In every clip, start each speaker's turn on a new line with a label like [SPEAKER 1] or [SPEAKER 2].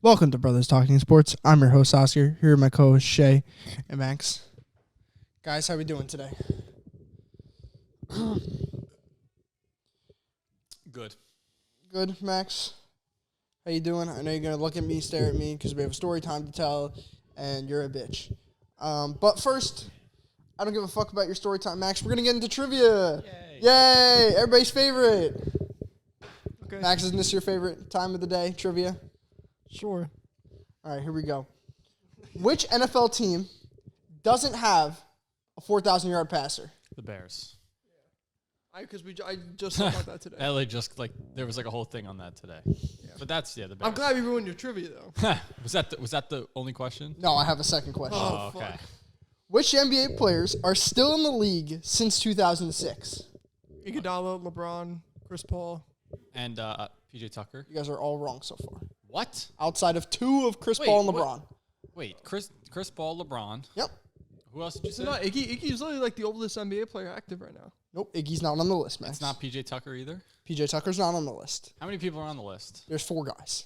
[SPEAKER 1] Welcome to Brothers Talking Sports. I'm your host, Oscar. Here are my co-hosts, Shay and Max. Guys, how we doing today?
[SPEAKER 2] Good.
[SPEAKER 1] Good, Max? How you doing? I know you're going to look at me, stare at me, because we have a story time to tell, and you're a bitch. But first, I don't give a fuck about your story time, Max. We're going to get into trivia.
[SPEAKER 2] Yay.
[SPEAKER 1] Yay! Everybody's favorite.
[SPEAKER 3] Okay.
[SPEAKER 1] Max, isn't this your favorite time of the day, trivia?
[SPEAKER 3] Sure.
[SPEAKER 1] All right, here we go. Which NFL team doesn't have a 4,000-yard passer?
[SPEAKER 2] The Bears.
[SPEAKER 3] I just thought about that today.
[SPEAKER 2] LA there was a whole thing on that today. Yeah. But that's the Bears.
[SPEAKER 3] I'm glad we ruined your trivia though.
[SPEAKER 2] was that the only question?
[SPEAKER 1] No, I have a second question.
[SPEAKER 2] Oh, okay.
[SPEAKER 3] fuck.
[SPEAKER 1] Which NBA players are still in the league since 2006?
[SPEAKER 3] Iguodala, LeBron, Chris Paul.
[SPEAKER 2] And PJ Tucker.
[SPEAKER 1] You guys are all wrong so far.
[SPEAKER 2] What?
[SPEAKER 1] Outside of two of Chris Paul and LeBron.
[SPEAKER 2] Wait, Chris Paul, LeBron.
[SPEAKER 1] Yep.
[SPEAKER 2] Who else did you say?
[SPEAKER 3] So not Iggy. Iggy's literally like the oldest NBA player active right now.
[SPEAKER 1] Nope, Iggy's not on the list, man.
[SPEAKER 2] It's not PJ Tucker either.
[SPEAKER 1] PJ Tucker's not on the list.
[SPEAKER 2] How many people are on the list?
[SPEAKER 1] There's four guys.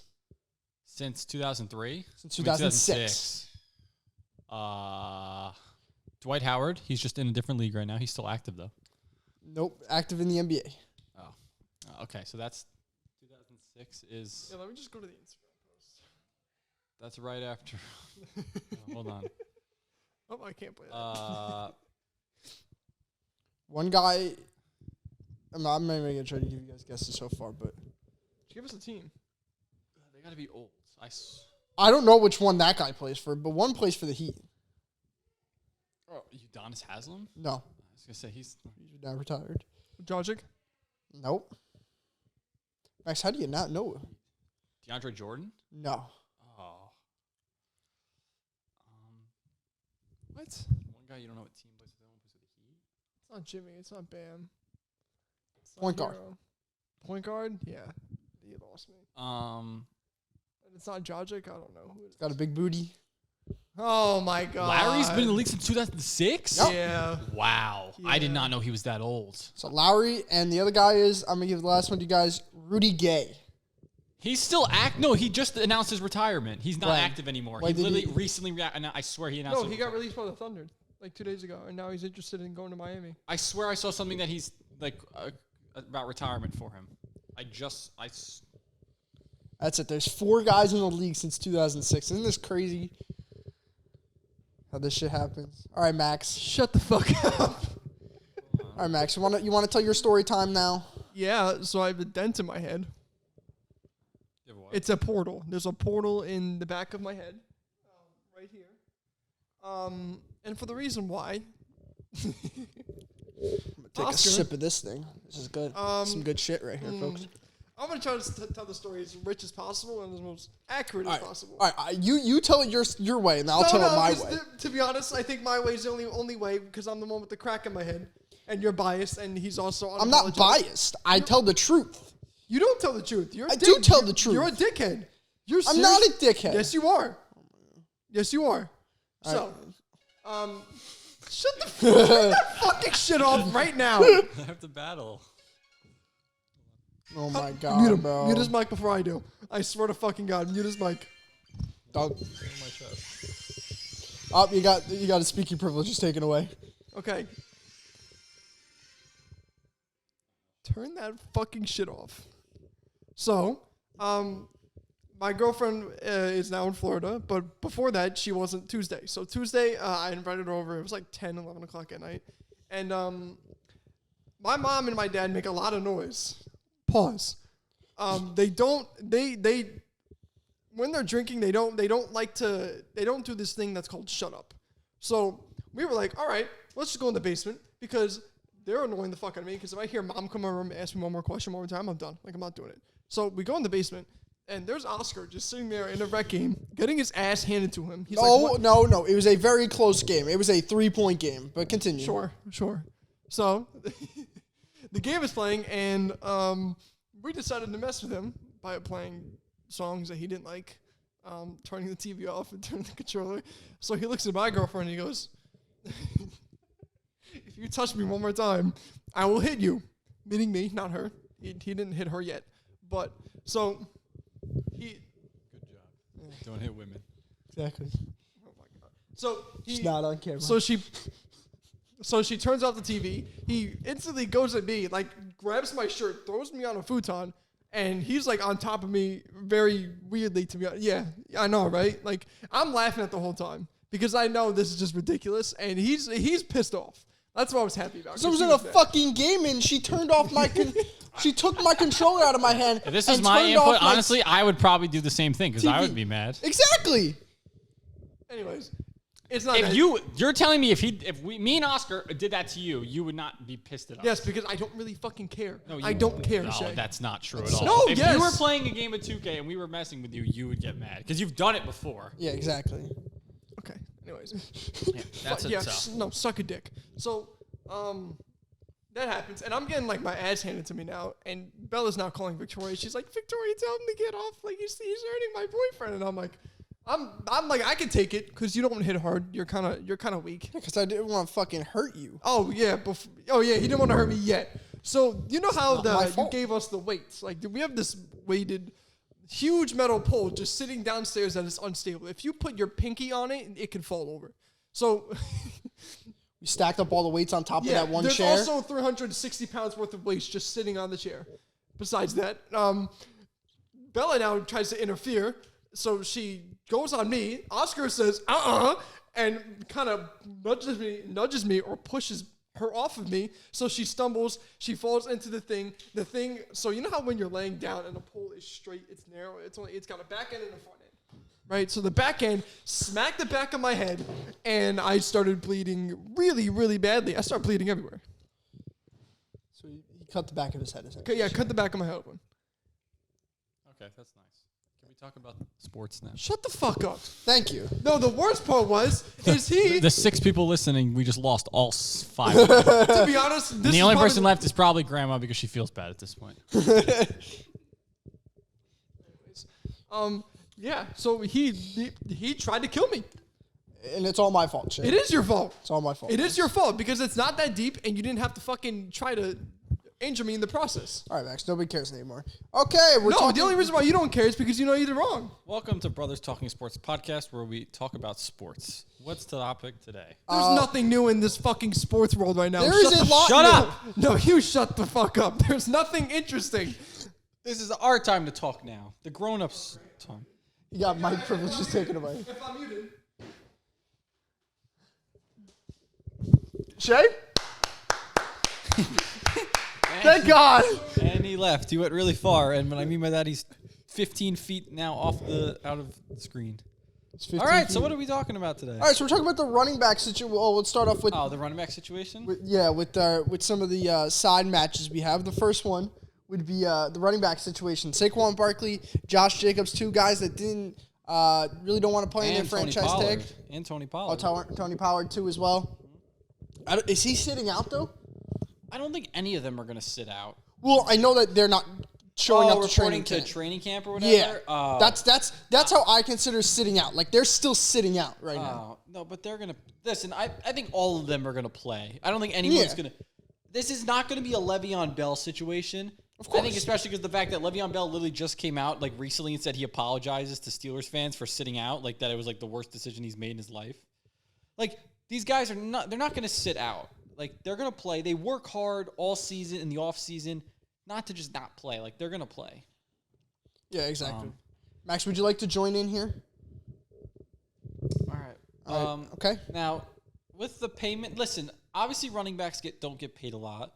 [SPEAKER 2] Since 2003?
[SPEAKER 1] Since 2006.
[SPEAKER 2] Dwight Howard. He's just in a different league right now. He's still active though.
[SPEAKER 1] Nope, active in the NBA.
[SPEAKER 2] Oh. Okay, so that's 2006 is.
[SPEAKER 3] Yeah, let me just go to the Instagram post.
[SPEAKER 2] That's right after. Hold on.
[SPEAKER 3] Oh, I can't play that.
[SPEAKER 1] One guy, I'm not even going to try to give you guys guesses so far, but
[SPEAKER 3] Just give us a team.
[SPEAKER 2] They got to be old.
[SPEAKER 1] I don't know which one that guy plays for, but one plays for the Heat.
[SPEAKER 2] Oh, Udonis Haslem?
[SPEAKER 1] No,
[SPEAKER 2] I was gonna say he's
[SPEAKER 1] now retired.
[SPEAKER 3] Dragic.
[SPEAKER 1] Nope. Max, how do you not know?
[SPEAKER 2] DeAndre Jordan.
[SPEAKER 1] No.
[SPEAKER 2] Oh,
[SPEAKER 3] What?
[SPEAKER 2] one guy you don't know what team plays for. The one plays for the Heat.
[SPEAKER 3] It's not Jimmy. It's not Bam. It's not
[SPEAKER 1] Point guard.
[SPEAKER 3] Hero. Point guard? Yeah. You lost me.
[SPEAKER 2] Um,
[SPEAKER 3] And it's not Dragic. I don't know who it is.
[SPEAKER 1] Got a big booty.
[SPEAKER 3] Oh my god.
[SPEAKER 2] Larry's been in the league since 2006.
[SPEAKER 1] Yep.
[SPEAKER 3] Yeah.
[SPEAKER 2] Wow, I did
[SPEAKER 3] Yeah.
[SPEAKER 2] not know he was that old.
[SPEAKER 1] So Lowry, and the other guy is, I'm going to give the last one to you guys, Rudy Gay.
[SPEAKER 2] He's still No, he just announced his retirement. He's not
[SPEAKER 1] When?
[SPEAKER 2] active anymore.
[SPEAKER 1] When
[SPEAKER 2] He
[SPEAKER 1] did
[SPEAKER 2] literally
[SPEAKER 1] he-
[SPEAKER 2] recently. I swear he announced.
[SPEAKER 3] No,
[SPEAKER 2] his
[SPEAKER 3] he got
[SPEAKER 2] retirement.
[SPEAKER 3] released by the Thunder like 2 days ago, and now he's interested in going to Miami.
[SPEAKER 2] I swear I saw something that he's about retirement for him.
[SPEAKER 1] That's it. There's four guys in the league since 2006. Isn't this crazy how this shit happens? All right, Max.
[SPEAKER 3] Shut the fuck up.
[SPEAKER 1] All right, Max. You want to tell your story time now?
[SPEAKER 3] Yeah, so I have a dent in my head. It's a portal. There's a portal in the back of my head, right here. And for the reason why,
[SPEAKER 1] I'm gonna take
[SPEAKER 3] Oscar.
[SPEAKER 1] a sip of this thing. This is good. Some good shit right here, folks.
[SPEAKER 3] I'm gonna try to tell the story as rich as possible and as most accurate
[SPEAKER 1] All
[SPEAKER 3] as
[SPEAKER 1] right,
[SPEAKER 3] possible.
[SPEAKER 1] all right. You tell it your way, and then I'll tell it my
[SPEAKER 3] 'cause
[SPEAKER 1] way.
[SPEAKER 3] To be honest, I think my way is the only way because I'm the one with the crack in my head, and you're biased, and he's also.
[SPEAKER 1] I'm not
[SPEAKER 3] unapologetic.
[SPEAKER 1] biased. I tell the truth.
[SPEAKER 3] You don't tell the truth. You're a
[SPEAKER 1] I
[SPEAKER 3] dick.
[SPEAKER 1] do tell
[SPEAKER 3] You're-
[SPEAKER 1] the truth.
[SPEAKER 3] You're a dickhead. You're
[SPEAKER 1] I'm not a
[SPEAKER 3] serious-
[SPEAKER 1] dickhead.
[SPEAKER 3] Yes, you are. Yes, you are.
[SPEAKER 1] All
[SPEAKER 3] So, shut that fucking shit off right now.
[SPEAKER 2] I have to battle.
[SPEAKER 1] Oh my god,
[SPEAKER 3] Mute him.
[SPEAKER 1] bro.
[SPEAKER 3] Mute his mic before I do. I swear to fucking God, mute his mic.
[SPEAKER 1] Don't.
[SPEAKER 2] My chest.
[SPEAKER 1] Oh, you got his speaking privileges taken away.
[SPEAKER 3] Okay. Turn that fucking shit off. So, my girlfriend is now in Florida, but before that, she wasn't Tuesday. So Tuesday, I invited her over. It was like 10, 11 o'clock at night. And my mom and my dad make a lot of noise. Pause. When they're drinking, they don't do this thing that's called shut up. So we were like, all right, let's just go in the basement because they're annoying the fuck out of me because if I hear mom come over and ask me one more question one more time, I'm done. Like, I'm not doing it. So we go in the basement, and there's Oscar just sitting there in a rec game, getting his ass handed to him. He's like, what?
[SPEAKER 1] No. It was a very close game. It was a 3-point game, but continue.
[SPEAKER 3] Sure. So the game is playing, and we decided to mess with him by playing songs that he didn't like, turning the TV off and turning the controller. So he looks at my girlfriend and he goes, if you touch me one more time, I will hit you. Meaning me, not her. He didn't hit her yet. But, so, he...
[SPEAKER 2] Good job. Don't hit women.
[SPEAKER 1] Exactly.
[SPEAKER 3] Oh my god. So
[SPEAKER 1] It's not on camera.
[SPEAKER 3] So she turns off the TV. He instantly goes at me, like grabs my shirt, throws me on a futon, and he's like on top of me very weirdly to me. Yeah, I know, right? Like I'm laughing at the whole time because I know this is just ridiculous, and he's pissed off. That's what I was happy about.
[SPEAKER 1] So I was in a fucking game and she turned off my she took my controller out of my hand.
[SPEAKER 2] If this is my input, honestly, I would probably do the same thing because I would be mad.
[SPEAKER 1] Exactly.
[SPEAKER 3] Anyways, it's not.
[SPEAKER 2] If you're telling me if me and Oscar did that to you, you would not be pissed at us.
[SPEAKER 3] Yes, because I don't really fucking care.
[SPEAKER 2] No,
[SPEAKER 3] I don't care.
[SPEAKER 2] No,
[SPEAKER 3] Shay.
[SPEAKER 2] that's not true at all.
[SPEAKER 3] No,
[SPEAKER 2] if
[SPEAKER 3] yes.
[SPEAKER 2] you were playing a game of 2K and we were messing with you, you would get mad because you've done it before.
[SPEAKER 1] Yeah, exactly.
[SPEAKER 3] Okay. Anyways.
[SPEAKER 2] Yeah, that's it.
[SPEAKER 3] Yeah,
[SPEAKER 2] So.
[SPEAKER 3] no, suck a dick. So, that happens, and I'm getting like my ass handed to me now, and Bella's now calling Victoria. She's like, Victoria, tell him to get off. Like he's hurting my boyfriend, and I'm like, I can take it because you don't hit hard. You're kind of weak.
[SPEAKER 1] Because I didn't want to fucking hurt you.
[SPEAKER 3] Oh yeah, he didn't want to hurt me yet. So you know how
[SPEAKER 1] my
[SPEAKER 3] you
[SPEAKER 1] fault.
[SPEAKER 3] gave us the weights? Like we have this weighted, huge metal pole just sitting downstairs that is unstable. If you put your pinky on it, it can fall over. So.
[SPEAKER 1] We stacked up all the weights on top of that one
[SPEAKER 3] there's
[SPEAKER 1] chair.
[SPEAKER 3] also 360 pounds worth of weights just sitting on the chair. Besides that, Bella now tries to interfere, so she goes on me. Oscar says, and kind of nudges me or pushes her off of me. So she stumbles, she falls into the thing. So you know how when you're laying down and the pole is straight, it's narrow, it's got a back end and a front end. Right, so the back end smacked the back of my head, and I started bleeding really, really badly. I started bleeding everywhere.
[SPEAKER 1] So he cut the back of his head.
[SPEAKER 3] Okay, yeah, cut the back of my head open.
[SPEAKER 2] Okay, that's nice. Can we talk about sports now?
[SPEAKER 3] Shut the fuck up.
[SPEAKER 1] Thank you.
[SPEAKER 3] No, the worst part is he.
[SPEAKER 2] The 6 people listening, we just lost all 5.
[SPEAKER 3] To be honest,
[SPEAKER 2] And the only person left is probably Grandma because she feels bad at this point.
[SPEAKER 3] Yeah, so he tried to kill me.
[SPEAKER 1] And it's all my fault, Shay.
[SPEAKER 3] It is your fault.
[SPEAKER 1] It's all my fault.
[SPEAKER 3] It is your fault because it's not that deep, and you didn't have to fucking try to injure me in the process.
[SPEAKER 1] All right, Max. Nobody cares anymore. Okay, we're talking.
[SPEAKER 3] The only reason why you don't care is because you know you did wrong.
[SPEAKER 2] Welcome to Brothers Talking Sports podcast, where we talk about sports. What's the topic today?
[SPEAKER 3] There's nothing new in this fucking sports world right now.
[SPEAKER 1] There is a lot.
[SPEAKER 2] Shut
[SPEAKER 1] new.
[SPEAKER 2] up!
[SPEAKER 3] No, you shut the fuck up. There's nothing interesting.
[SPEAKER 2] This is our time to talk now. The grown-ups' time.
[SPEAKER 1] You got mic privileges taken away.
[SPEAKER 3] If I'm muted.
[SPEAKER 1] Shay? Thank God.
[SPEAKER 2] And he left. He went really far. And what I mean by that, he's 15 feet now out of the screen. All right, so what are we talking about today?
[SPEAKER 1] All right, so we're talking about the running back situation. Well, let's start off with
[SPEAKER 2] the running back situation?
[SPEAKER 1] with some of the side matches we have. The first one would be the running back situation. Saquon Barkley, Josh Jacobs, 2 guys that didn't really don't want to play in their franchise tag.
[SPEAKER 2] And Tony Pollard.
[SPEAKER 1] Tony Pollard too as well. Is he sitting out though?
[SPEAKER 2] I don't think any of them are going to sit out.
[SPEAKER 1] Well, I know that they're not showing up to training camp.
[SPEAKER 2] Training camp or whatever?
[SPEAKER 1] Yeah, that's how I consider sitting out. Like they're still sitting out right now.
[SPEAKER 2] No, but they're going to listen. I think all of them are going to play. I don't think anyone's going to. This is not going to be a Le'Veon Bell situation.
[SPEAKER 1] Of course.
[SPEAKER 2] I think especially because the fact that Le'Veon Bell literally just came out like recently and said he apologizes to Steelers fans for sitting out, like that it was like the worst decision he's made in his life. Like these guys they're not going to sit out. Like they're going to play. They work hard all season in the off season, not to just not play. Like they're going to play.
[SPEAKER 1] Yeah, exactly. Max, would you like to join in here?
[SPEAKER 2] All right.
[SPEAKER 1] Okay.
[SPEAKER 2] Now, with the payment, listen. Obviously, running backs don't get paid a lot,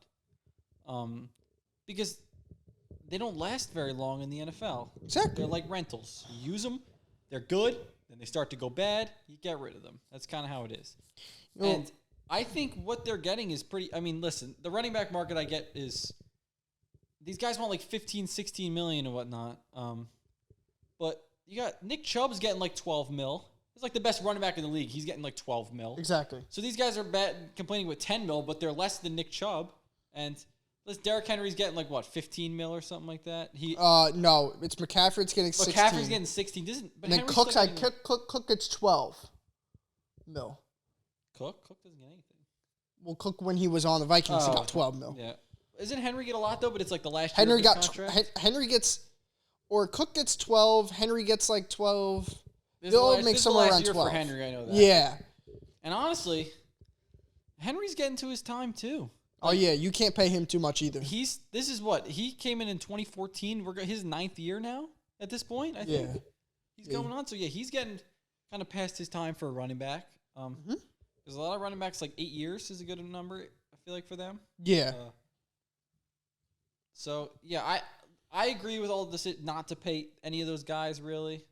[SPEAKER 2] because they don't last very long in the NFL.
[SPEAKER 1] Exactly.
[SPEAKER 2] They're like rentals. You use them, they're good. Then they start to go bad. You get rid of them. That's kind of how it is. And I think what they're getting is pretty. I mean, listen, the running back market I get is these guys want like 15, 16 million and whatnot. But you got Nick Chubb's getting like 12 mil. He's like the best running back in the league. He's getting like 12 mil.
[SPEAKER 1] Exactly.
[SPEAKER 2] So these guys are complaining with 10 mil, but they're less than Nick Chubb. And Derrick Henry's getting like what, 15 mil or something like that?
[SPEAKER 1] No, it's McCaffrey's getting 16.
[SPEAKER 2] McCaffrey's getting 16.
[SPEAKER 1] And then Cook gets 12 mil.
[SPEAKER 2] Cook doesn't get anything.
[SPEAKER 1] Well, Cook when he was on the Vikings, he got 12 mil.
[SPEAKER 2] Yeah. Isn't Henry get a lot though? But it's like the last year
[SPEAKER 1] Henry
[SPEAKER 2] of his
[SPEAKER 1] got
[SPEAKER 2] contract?
[SPEAKER 1] Henry gets, or Cook gets 12. Henry gets like 12. They'll make somewhere around 12
[SPEAKER 2] for Henry. I know that.
[SPEAKER 1] Yeah.
[SPEAKER 2] And honestly, Henry's getting to his time too.
[SPEAKER 1] Oh yeah, you can't pay him too much either.
[SPEAKER 2] This is what he came in 2014. We're his 9th year now at this point. I think he's going on. So yeah, he's getting kind of past his time for a running back. There's a lot of running backs, like 8 years is a good number, I feel like, for them.
[SPEAKER 1] Yeah.
[SPEAKER 2] So, yeah, I agree with all of this, not to pay any of those guys, really.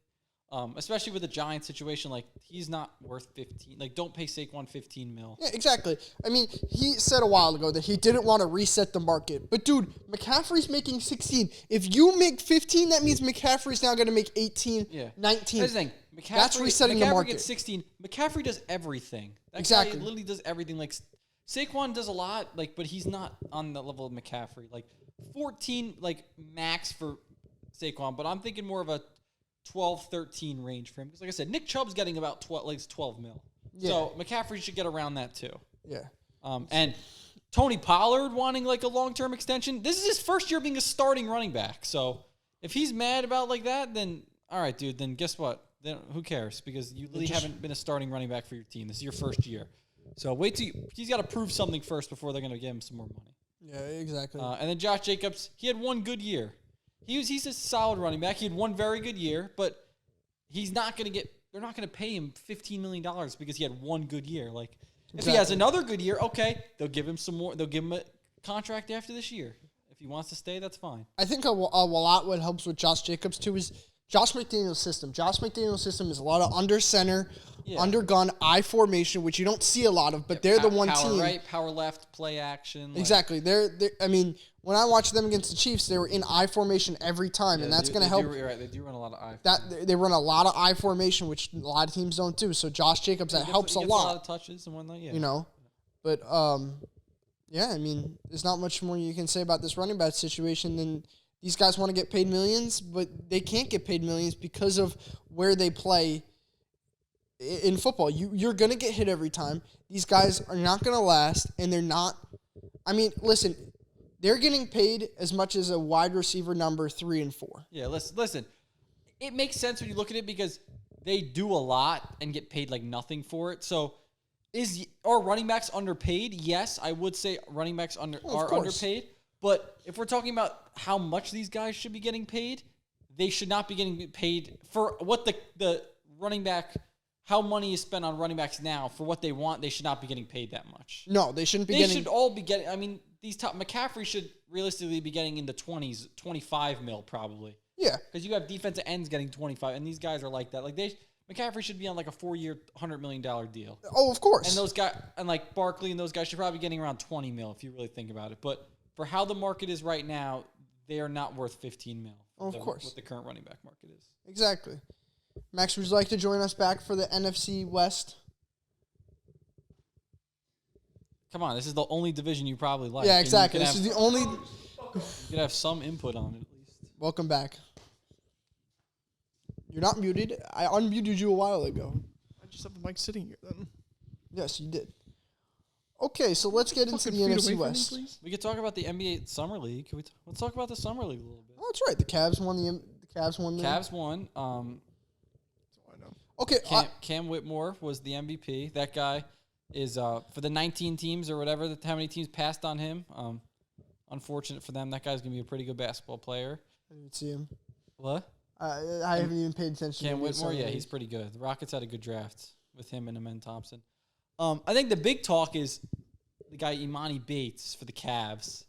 [SPEAKER 2] Especially with the Giants situation, like, he's not worth 15. Like, don't pay Saquon 15 mil.
[SPEAKER 1] Yeah, exactly. I mean, he said a while ago that he didn't want to reset the market. But, dude, McCaffrey's making 16. If you make 15, that means McCaffrey's now going to make 18, 19.
[SPEAKER 2] Here's the thing.
[SPEAKER 1] That's resetting the market.
[SPEAKER 2] McCaffrey gets 16. McCaffrey does everything. That guy literally does everything. Like, Saquon does a lot, like, but he's not on the level of McCaffrey. Like, 14, like, max for Saquon, but I'm thinking more of a 12, 13 range for him. Because, like I said, Nick Chubb's getting about 12 mil. Yeah. So, McCaffrey should get around that, too.
[SPEAKER 1] Yeah.
[SPEAKER 2] And Tony Pollard wanting, like, a long-term extension. This is his first year being a starting running back. So, if he's mad about, like, that, then, all right, dude, then guess what? Then who cares? Because you really haven't been a starting running back for your team. This is your first year. So wait till he's got to prove something first before they're going to give him some more money.
[SPEAKER 1] Yeah, exactly.
[SPEAKER 2] And then Josh Jacobs, he had one good year. He's a solid running back. He had one very good year, but he's not going to get. They're not going to pay him $15 million because he had one good year. Like if he has another good year, okay, they'll give him some more. They'll give him a contract after this year. If he wants to stay, that's fine.
[SPEAKER 1] I think a lot what helps with Josh Jacobs too is Josh McDaniels' system. Josh McDaniels' system is a lot of under center, under gun, I formation, which you don't see a lot of, but they're the one
[SPEAKER 2] power
[SPEAKER 1] team.
[SPEAKER 2] Power right, power left, play action.
[SPEAKER 1] Exactly. They're. I mean, when I watched them against the Chiefs, they were in I formation every time, and that's going to help.
[SPEAKER 2] You're right. They do run a lot of I.
[SPEAKER 1] They run a lot of I formation, which a lot of teams don't do. So Josh Jacobs, that helps a lot.
[SPEAKER 2] A lot of touches and whatnot. Yeah.
[SPEAKER 1] You know, but yeah. I mean, there's not much more you can say about this running back situation than. These guys want to get paid millions, but they can't get paid millions because of where they play in football. You're going to get hit every time. These guys are not going to last, and they're not. I mean, listen, they're getting paid as much as a wide receiver number 3 and 4.
[SPEAKER 2] Yeah, listen. It makes sense when you look at it because they do a lot and get paid like nothing for it. So, are running backs underpaid? Yes, I would say running backs are underpaid. But if we're talking about how much these guys should be getting paid, they should not be getting paid for what the running back, how money is spent on running backs now for what they want. They should not be getting paid that much.
[SPEAKER 1] No, they shouldn't be
[SPEAKER 2] They should all be getting, I mean, McCaffrey should realistically be getting in the 20s, 25 mil probably.
[SPEAKER 1] Yeah.
[SPEAKER 2] Because you have defensive ends getting 25, and these guys are like that. Like McCaffrey should be on like a 4-year, $100 million deal.
[SPEAKER 1] Oh, of course.
[SPEAKER 2] And those guys, and like Barkley and those guys should probably be getting around 20 mil if you really think about it. But for how the market is right now, they are not worth 15 mil.
[SPEAKER 1] Of course.
[SPEAKER 2] What the current running back market is.
[SPEAKER 1] Exactly. Max, would you like to join us back for the NFC West?
[SPEAKER 2] Come on, this is the only division you probably like.
[SPEAKER 1] Yeah, exactly. This is the only.
[SPEAKER 2] You could have some input on it at least.
[SPEAKER 1] Welcome back. You're not muted. I unmuted you a while ago.
[SPEAKER 3] I just have the mic sitting here then.
[SPEAKER 1] Yes, you did. Okay, so let's get into the NFC West.
[SPEAKER 2] We could talk about the NBA Summer League. Let's talk about the Summer League a little bit.
[SPEAKER 1] Oh, that's right. The Cavs won.
[SPEAKER 2] Cavs won.
[SPEAKER 3] That's all I know.
[SPEAKER 1] Okay.
[SPEAKER 2] Cam Whitmore was the MVP. That guy is for the 19 teams or whatever. How many teams passed on him? Unfortunate for them. That guy's gonna be a pretty good basketball player.
[SPEAKER 1] I didn't see him.
[SPEAKER 2] What?
[SPEAKER 1] I haven't even paid attention.
[SPEAKER 2] Cam Whitmore. Yeah, he's pretty good. The Rockets had a good draft with him and Amen Thompson. I think the big talk is the guy Imani Bates for the Cavs.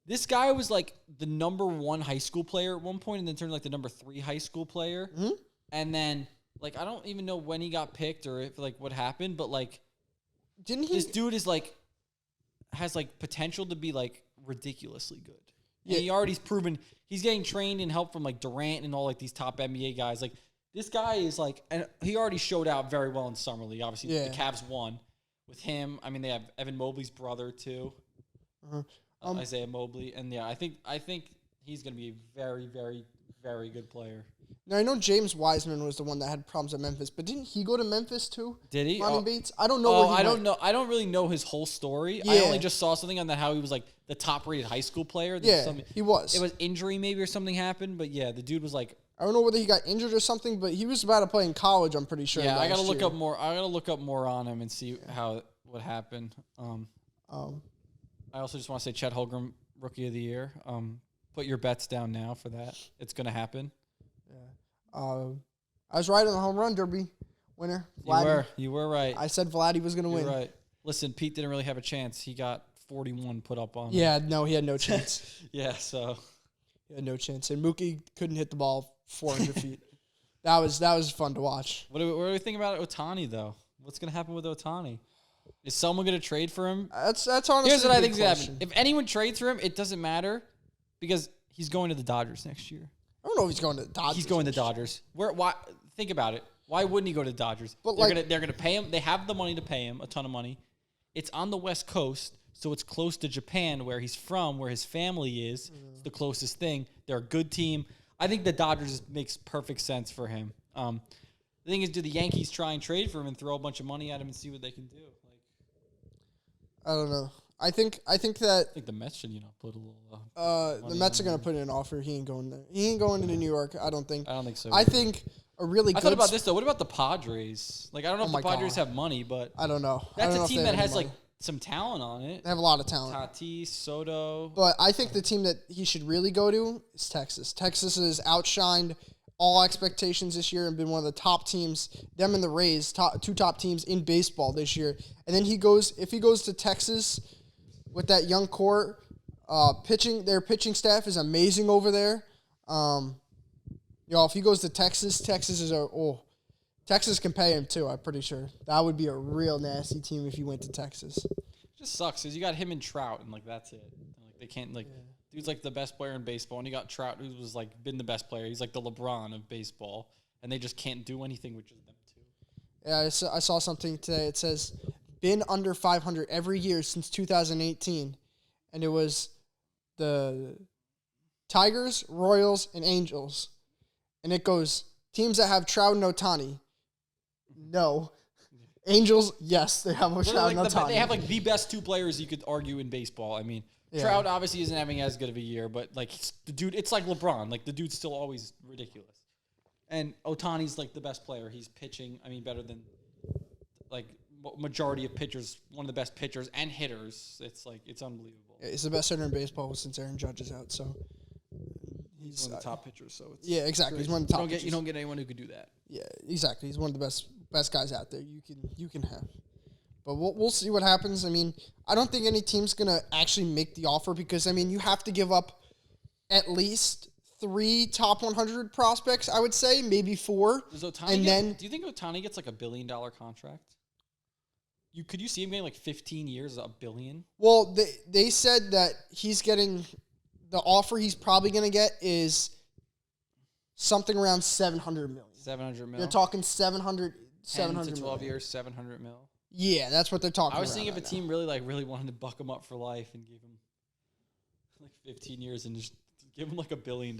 [SPEAKER 2] This guy was like the number 1 high school player at one point and then turned like the number 3 high school player.
[SPEAKER 1] Mm-hmm.
[SPEAKER 2] And then, like, I don't even know when he got picked or if, like, what happened, but, like, this dude is, like, has, like, potential to be, like, ridiculously good. Yeah. And he already's proven he's getting trained and help from, like, Durant and all, like, these top NBA guys. Like, this guy is, like, and he already showed out very well in Summer League. Obviously, the Cavs won with him. I mean, they have Evan Mobley's brother, too. Isaiah Mobley. And, yeah, I think he's going to be a very, very, very good player.
[SPEAKER 1] Now, I know James Wiseman was the one that had problems at Memphis, but didn't he go to Memphis, too?
[SPEAKER 2] Did he?
[SPEAKER 1] Imani Bates? I don't know where he went.
[SPEAKER 2] I don't know. I don't really know his whole story.
[SPEAKER 1] Yeah.
[SPEAKER 2] I only just saw something on that how he was, like, the top-rated high school player.
[SPEAKER 1] Yeah, he was.
[SPEAKER 2] It was injury maybe or something happened, but, yeah, the dude was, like,
[SPEAKER 1] I don't know whether he got injured or something, but he was about to play in college. I'm pretty sure.
[SPEAKER 2] Yeah, I gotta
[SPEAKER 1] last
[SPEAKER 2] look
[SPEAKER 1] year.
[SPEAKER 2] up more. I gotta look up more on him and see what happened. I also just want to say Chet Holmgren, Rookie of the Year. Put your bets down now for that. It's gonna happen.
[SPEAKER 1] Yeah. I was right on the home run derby winner. Vladdy.
[SPEAKER 2] You were right.
[SPEAKER 1] I said Vladdy was gonna win.
[SPEAKER 2] Right. Listen, Pete didn't really have a chance. He got 41 put up on him.
[SPEAKER 1] Yeah, no, he had no chance.
[SPEAKER 2] Yeah, so
[SPEAKER 1] He had no chance. And Mookie couldn't hit the ball 400 feet. That was fun to watch.
[SPEAKER 2] what do we think about Ohtani though? What's gonna happen with Ohtani? Is someone gonna trade for him?
[SPEAKER 1] That's honestly.
[SPEAKER 2] Here's what
[SPEAKER 1] a
[SPEAKER 2] I
[SPEAKER 1] big
[SPEAKER 2] think is gonna
[SPEAKER 1] question.
[SPEAKER 2] happen. If anyone trades for him, it doesn't matter because he's going to the Dodgers next year.
[SPEAKER 1] I don't know if he's going to the Dodgers.
[SPEAKER 2] He's going to the Dodgers. Why? Think about it. Why wouldn't he go to the Dodgers?
[SPEAKER 1] But
[SPEAKER 2] they're gonna pay him. They have the money to pay him a ton of money. It's on the West Coast, so it's close to Japan, where he's from, where his family is. It's the closest thing. They're a good team. I think the Dodgers makes perfect sense for him. The thing is, do the Yankees try and trade for him and throw a bunch of money at him and see what they can do?
[SPEAKER 1] I don't know. I think that
[SPEAKER 2] I think the Mets should, put a little.
[SPEAKER 1] the Mets are going to put in an offer. He ain't going there. He ain't going to New York. I don't think.
[SPEAKER 2] I don't think so.
[SPEAKER 1] I think a really
[SPEAKER 2] I
[SPEAKER 1] good.
[SPEAKER 2] thought about this though. What about the Padres? I don't know if
[SPEAKER 1] my
[SPEAKER 2] the Padres
[SPEAKER 1] God.
[SPEAKER 2] have money, but
[SPEAKER 1] I don't know. I
[SPEAKER 2] that's
[SPEAKER 1] don't know
[SPEAKER 2] a
[SPEAKER 1] if
[SPEAKER 2] team
[SPEAKER 1] they
[SPEAKER 2] that
[SPEAKER 1] have
[SPEAKER 2] has
[SPEAKER 1] any money.
[SPEAKER 2] some talent on it.
[SPEAKER 1] They have a lot of talent.
[SPEAKER 2] Tatis, Soto.
[SPEAKER 1] But I think the team that he should really go to is Texas. Texas has outshined all expectations this year and been one of the top teams. Them and the Rays, two top teams in baseball this year. And then if he goes to Texas with that young core, their pitching staff is amazing over there. If he goes to Texas, Texas can pay him too. I'm pretty sure that would be a real nasty team if he went to Texas.
[SPEAKER 2] It just sucks because you got him and Trout, and that's it. They can't dude's the best player in baseball, and you got Trout, who was been the best player. He's the LeBron of baseball, and they just can't do anything with just them two.
[SPEAKER 1] Yeah, I saw something today. It says been under 500 every year since 2018, and it was the Tigers, Royals, and Angels, and it goes teams that have Trout and Ohtani. No. Angels, yes, they have Trout and Ohtani.
[SPEAKER 2] They have the best two players you could argue in baseball. I mean, Trout obviously isn't having as good of a year, but the dude, it's like LeBron. The dude's still always ridiculous. And Ohtani's the best player. He's pitching. I mean, better than majority of pitchers. One of the best pitchers and hitters. It's unbelievable.
[SPEAKER 1] Yeah, he's the best hitter in baseball since Aaron Judge is out. So
[SPEAKER 2] he's one of the top pitchers. So it's
[SPEAKER 1] exactly. He's one of the top.
[SPEAKER 2] You don't get anyone who could do that.
[SPEAKER 1] Yeah, exactly. He's one of the best guys out there you can have. But we'll see what happens. I mean, I don't think any team's gonna actually make the offer because you have to give up at least 3 top 100 prospects. I would say maybe 4.
[SPEAKER 2] Does Ohtani do you think Ohtani gets $1 billion contract? Could you see him getting 15 years, $1 billion?
[SPEAKER 1] Well, they said that he's getting the offer he's probably gonna get is something around $700 million.
[SPEAKER 2] 700 million.
[SPEAKER 1] They're talking 700
[SPEAKER 2] 10 to 12
[SPEAKER 1] million.
[SPEAKER 2] years, 700 mil.
[SPEAKER 1] Yeah, that's what they're talking.
[SPEAKER 2] I was
[SPEAKER 1] around
[SPEAKER 2] thinking if a
[SPEAKER 1] right
[SPEAKER 2] team really wanted to buck him up for life and give him 15 years and just give him $1 billion.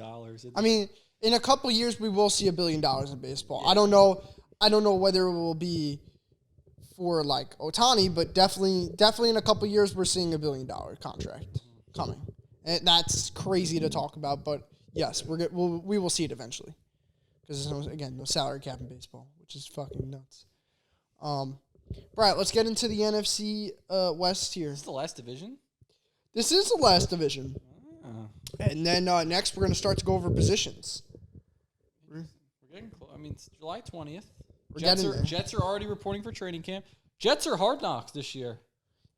[SPEAKER 1] I mean, in a couple years we will see $1 billion in baseball.
[SPEAKER 2] Yeah.
[SPEAKER 1] I don't know whether it will be for Ohtani, but definitely in a couple years we're seeing $1 billion contract coming, and that's crazy to talk about. But yes, we will see it eventually because there's no salary cap in baseball, which is fucking nuts. Right, let's get into the NFC West here.
[SPEAKER 2] Is this the last division?
[SPEAKER 1] This is the last division.
[SPEAKER 2] Oh.
[SPEAKER 1] And then next we're going to start to go over positions.
[SPEAKER 2] We're getting close. I mean, it's July 20th.
[SPEAKER 1] We're getting there.
[SPEAKER 2] Jets are already reporting for training camp. Jets are Hard Knocks this year.